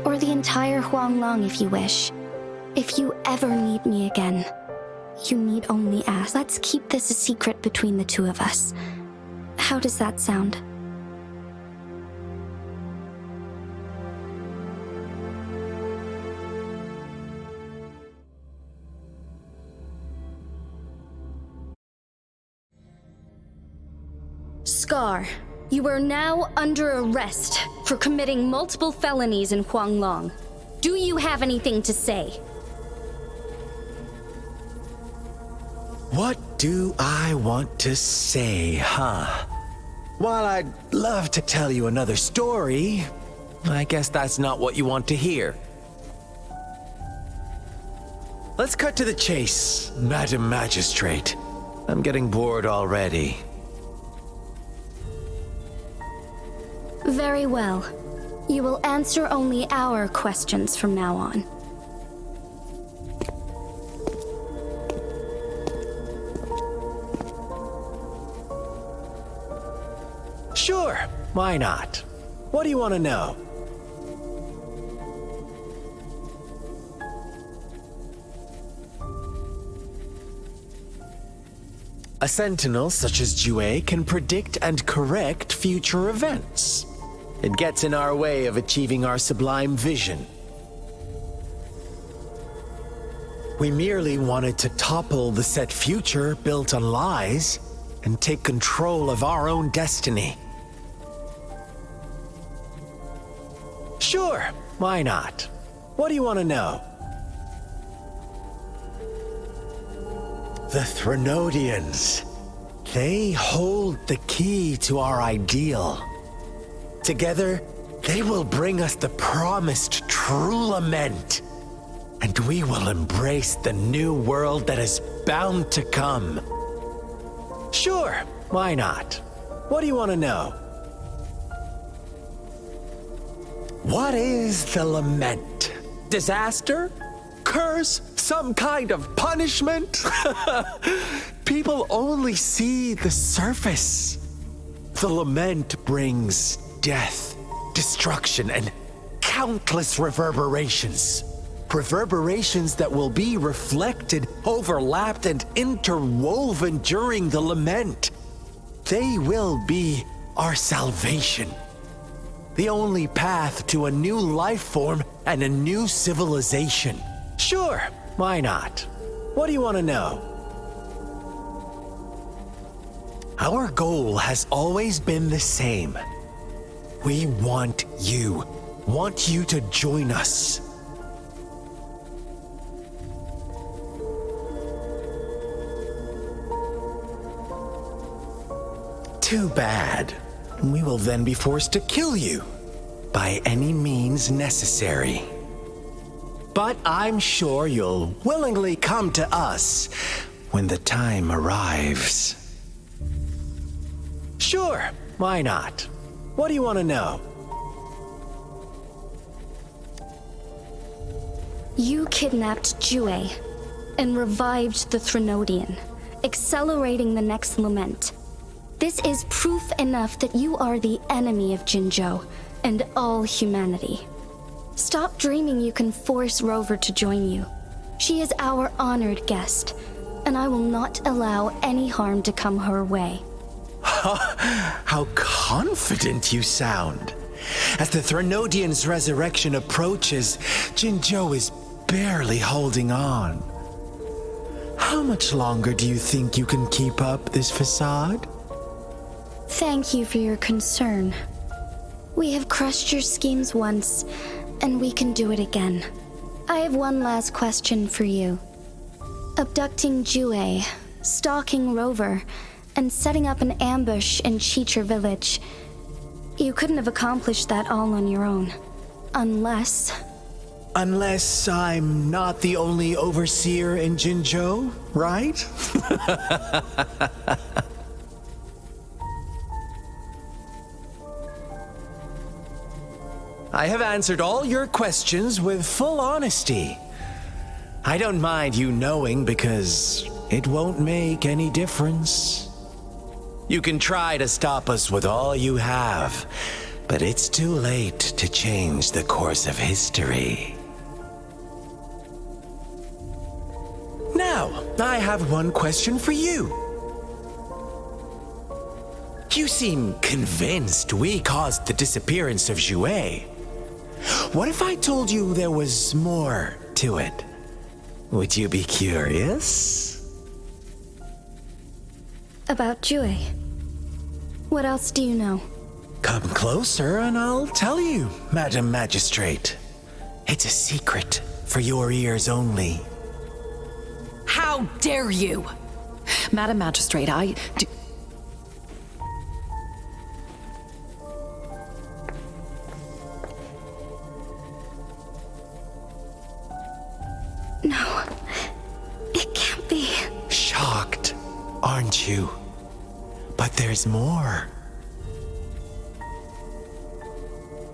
or the entire Huanglong if you wish. If you ever need me again, you need only ask. Let's keep this a secret between the two of us. How does that sound? Scar, you are now under arrest for committing multiple felonies in Huanglong. Do you have anything to say? What do I want to say, huh? While I'd love to tell you another story, I guess that's not what you want to hear. Let's cut to the chase, Madam Magistrate. I'm getting bored already. Very well. You will answer only our questions from now on. Sure, why not? What do you want to know? A sentinel such as Jue can predict and correct future events. It gets in our way of achieving our sublime vision. We merely wanted to topple the set future built on lies and take control of our own destiny. Sure, why not? What do you want to know? The Threnodians. They hold the key to our ideal. Together, they will bring us the promised true lament. And we will embrace the new world that is bound to come. Sure, why not? What do you want to know? What is the lament? Disaster? Curse? Some kind of punishment? People only see the surface. The lament brings death, destruction, and countless reverberations. Reverberations that will be reflected, overlapped, and interwoven during the lament. They will be our salvation. The only path to a new life form and a new civilization. Sure, why not? What do you want to know? Our goal has always been the same. We want you to join us. Too bad. We will then be forced to kill you by any means necessary. But I'm sure you'll willingly come to us when the time arrives. Sure, why not? What do you want to know? You kidnapped Jue and revived the Threnodian, accelerating the next lament. This is proof enough that you are the enemy of Jinzhou and all humanity. Stop dreaming you can force Rover to join you. She is our honored guest, and I will not allow any harm to come her way. How confident you sound. As the Threnodian's resurrection approaches, Jinzhou is barely holding on. How much longer do you think you can keep up this facade? Thank you for your concern. We have crushed your schemes once, and we can do it again. I have one last question for you. Abducting Jue, stalking Rover, and setting up an ambush in Cheecher village. You couldn't have accomplished that all on your own. Unless I'm not the only overseer in Jinzhou, right? I have answered all your questions with full honesty. I don't mind you knowing because it won't make any difference. You can try to stop us with all you have, but it's too late to change the course of history. Now, I have one question for you. You seem convinced we caused the disappearance of Jue. What if I told you there was more to it? Would you be curious? about Jue. What else do you know? Come closer and I'll tell you, Madam Magistrate. It's a secret for your ears only. How dare you! Madam Magistrate, I do... No, it can't be. Shocked, aren't you? But there's more.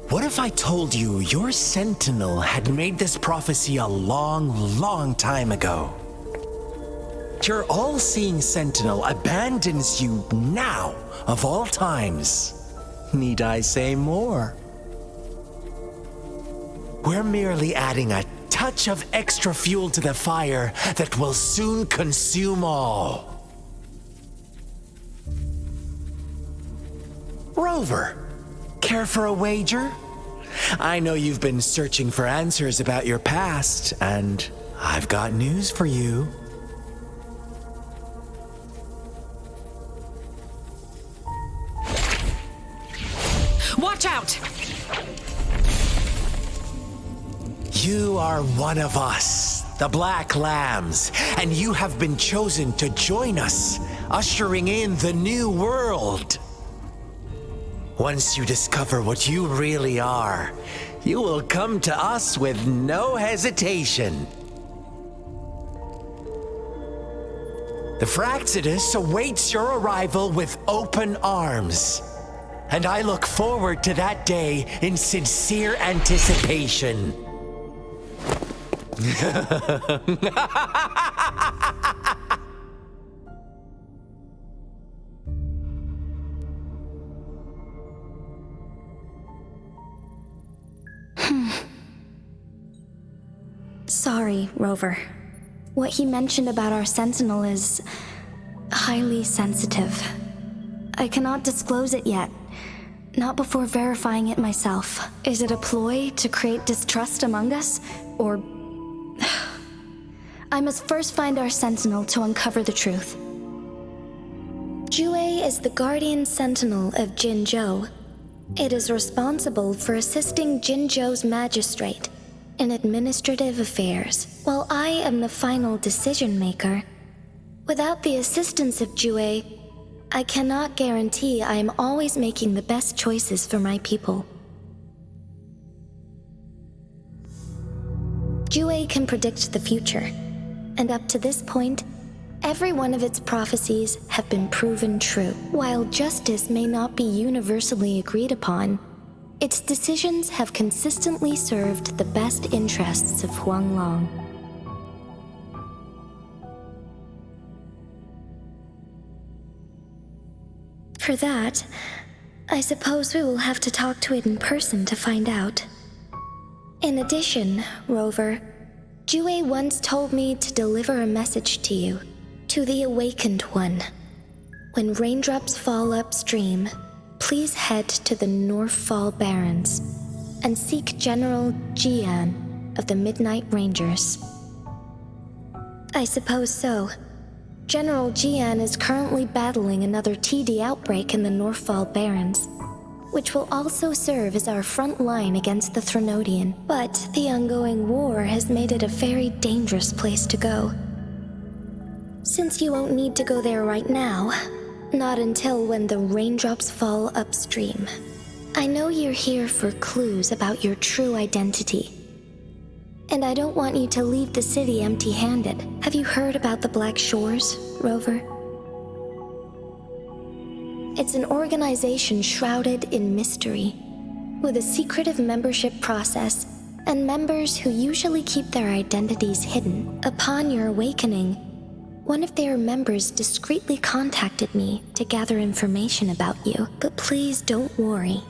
What if I told you your sentinel had made this prophecy a long, long time ago? Your all-seeing sentinel abandons you now, of all times. Need I say more? We're merely adding a touch of extra fuel to the fire that will soon consume all. Rover, care for a wager? I know you've been searching for answers about your past, and I've got news for you. Watch out! You are one of us, the Black Lambs, and you have been chosen to join us, ushering in the new world. Once you discover what you really are, you will come to us with no hesitation. The Fraxidus awaits your arrival with open arms, and I look forward to that day in sincere anticipation. Sorry, Rover. What he mentioned about our sentinel is highly sensitive. I cannot disclose it yet. Not before verifying it myself. Is it a ploy to create distrust among us? Or... I must first find our sentinel to uncover the truth. Jue is the guardian sentinel of Jinzhou. It is responsible for assisting Jinzhou's magistrate in administrative affairs, while I am the final decision maker. Without the assistance of Jue, I cannot guarantee I am always making the best choices for my people. Jue can predict the future, and up to this point, every one of its prophecies have been proven true. While justice may not be universally agreed upon, Its decisions have consistently served the best interests of Huanglong. For that, I suppose we will have to talk to it in person to find out. In addition, Rover, Jue once told me to deliver a message to you, to the Awakened One. When raindrops fall upstream, please head to the Northfall Barrens and seek General Jian of the Midnight Rangers. I suppose so. General Jian is currently battling another TD outbreak in the Northfall Barrens, which will also serve as our front line against the Threnodian. But the ongoing war has made it a very dangerous place to go. Since you won't need to go there right now, not until when the raindrops fall upstream. I know you're here for clues about your true identity. And I don't want you to leave the city empty-handed. Have you heard about the Black Shores, Rover? It's an organization shrouded in mystery, with a secretive membership process and members who usually keep their identities hidden. Upon your awakening, one of their members discreetly contacted me to gather information about you. But please don't worry.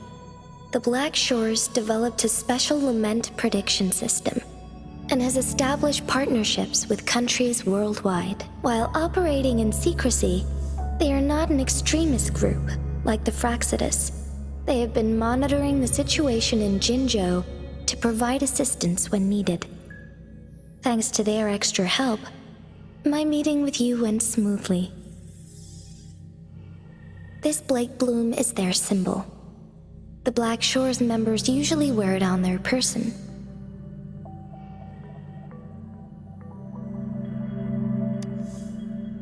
The Black Shores developed a special lament prediction system and has established partnerships with countries worldwide. While operating in secrecy, they are not an extremist group like the Fraxidus. They have been monitoring the situation in Jinzhou to provide assistance when needed. Thanks to their extra help, my meeting with you went smoothly. This Blake Bloom is their symbol. The Black Shores members usually wear it on their person.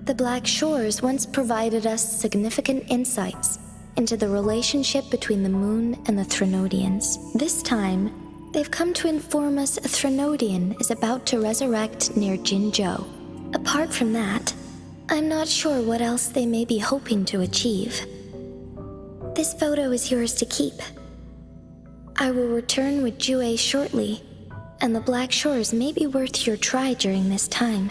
The Black Shores once provided us significant insights into the relationship between the moon and the Threnodians. This time, they've come to inform us a Threnodian is about to resurrect near Jinzhou. Apart from that, I'm not sure what else they may be hoping to achieve. This photo is yours to keep. I will return with Jue shortly, and the Black Shores may be worth your try during this time.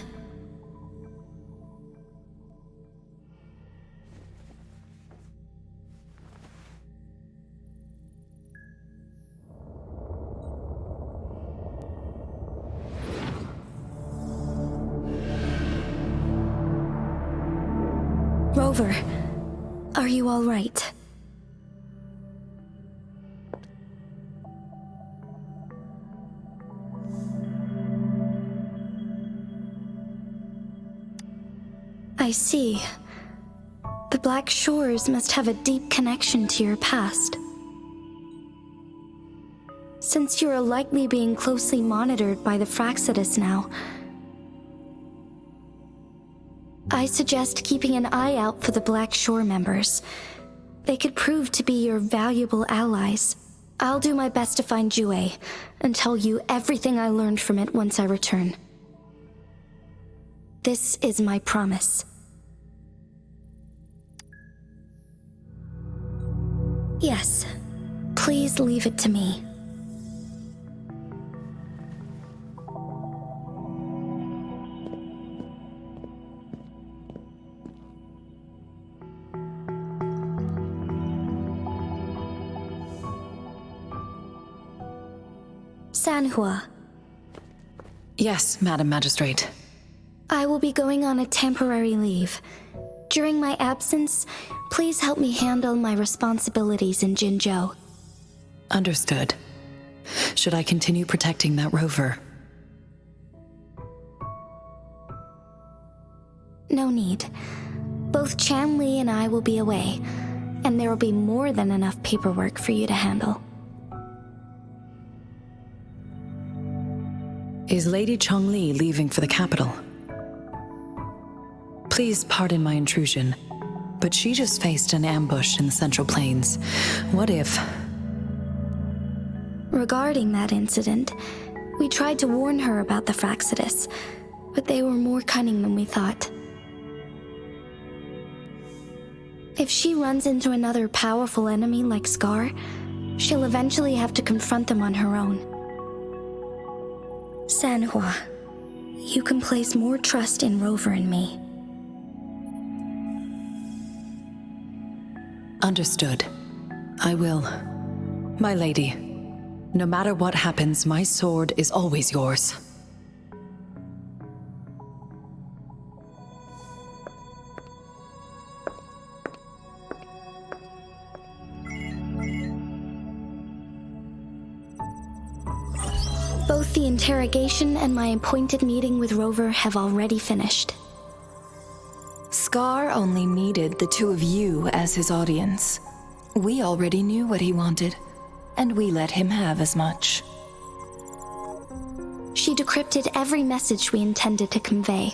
Rover, are you all right? I see. The Black Shores must have a deep connection to your past. Since you are likely being closely monitored by the Fraxidus now, I suggest keeping an eye out for the Black Shore members. They could prove to be your valuable allies. I'll do my best to find Jue and tell you everything I learned from it once I return. This is my promise. Yes, please leave it to me. Sanhua. Yes, Madam Magistrate. I will be going on a temporary leave. During my absence, please help me handle my responsibilities in Jinzhou. Understood. Should I continue protecting that rover? No need. Both Chan Li and I will be away, and there will be more than enough paperwork for you to handle. Is Lady Chongli leaving for the capital? Please pardon my intrusion, but she just faced an ambush in the Central Plains. What if... Regarding that incident, we tried to warn her about the Fraxidus, but they were more cunning than we thought. If she runs into another powerful enemy like Scar, She'll eventually have to confront them on her own. Sanhua, you can place more trust in Rover and me. Understood. I will. My lady, no matter what happens, my sword is always yours. Both the interrogation and my appointed meeting with Rover have already finished. Scar only needed the two of you as his audience. We already knew what he wanted, and we let him have as much. She decrypted every message we intended to convey.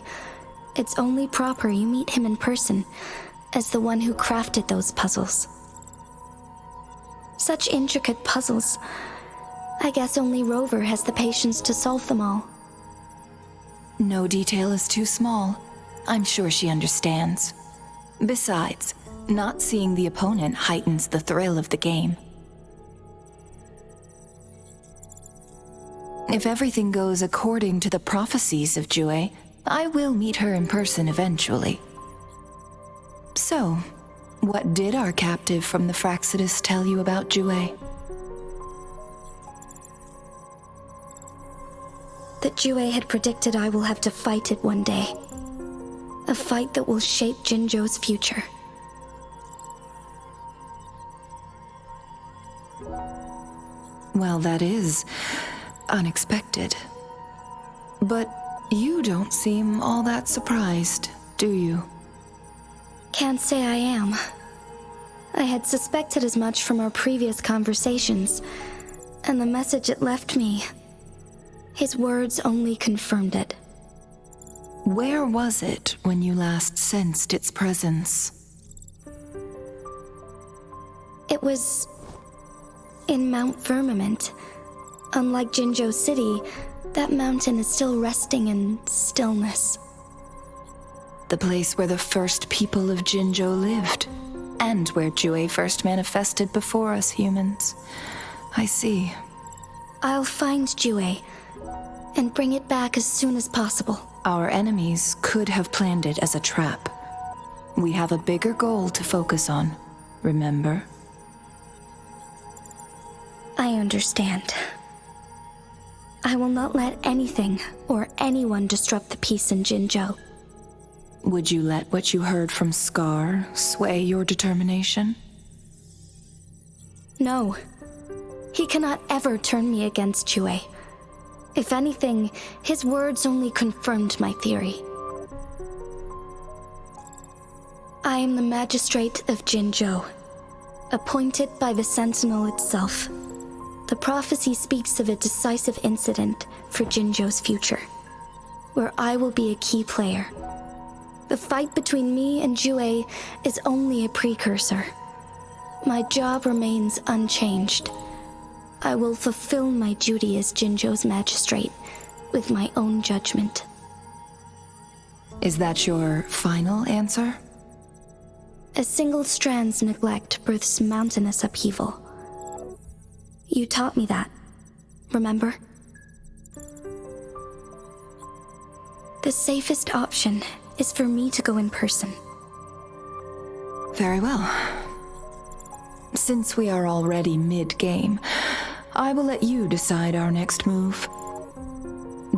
It's only proper you meet him in person, as the one who crafted those puzzles. Such intricate puzzles. I guess only Rover has the patience to solve them all. No detail is too small. I'm sure she understands. Besides, not seeing the opponent heightens the thrill of the game. If everything goes according to the prophecies of Jue, I will meet her in person eventually. So, what did our captive from the Fraxidus tell you about Jue? That Jue had predicted I will have to fight it one day. A fight that will shape Jinzhou's future. Well, that is unexpected. But you don't seem all that surprised, do you? Can't say I am. I had suspected as much from our previous conversations, and the message it left me, his words only confirmed it. Where was it when you last sensed its presence? It was in Mount Firmament. Unlike Jinzhou City, that mountain is still resting in stillness. The place where the first people of Jinzhou lived, and where Jue first manifested before us humans. I see. I'll find Jue and bring it back as soon as possible. Our enemies could have planned it as a trap. We have a bigger goal to focus on, remember? I understand. I will not let anything or anyone disrupt the peace in Jinzhou. Would you let what you heard from Scar sway your determination? No. He cannot ever turn me against Jue. If anything, his words only confirmed my theory. I am the magistrate of Jinzhou, appointed by the Sentinel itself. The prophecy speaks of a decisive incident for Jinzhou's future, where I will be a key player. The fight between me and Jue is only a precursor. My job remains unchanged. I will fulfill my duty as Jinzhou's magistrate with my own judgment. Is that your final answer? A single strand's neglect births mountainous upheaval. You taught me that, remember? The safest option is for me to go in person. Very well. Since we are already mid-game, I will let you decide our next move.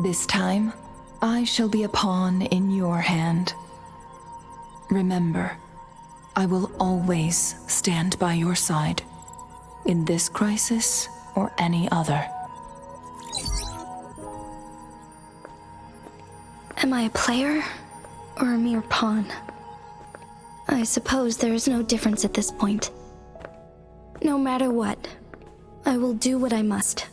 This time, I shall be a pawn in your hand. Remember, I will always stand by your side, in this crisis or any other. Am I a player or a mere pawn? I suppose there is no difference at this point. No matter what, I will do what I must.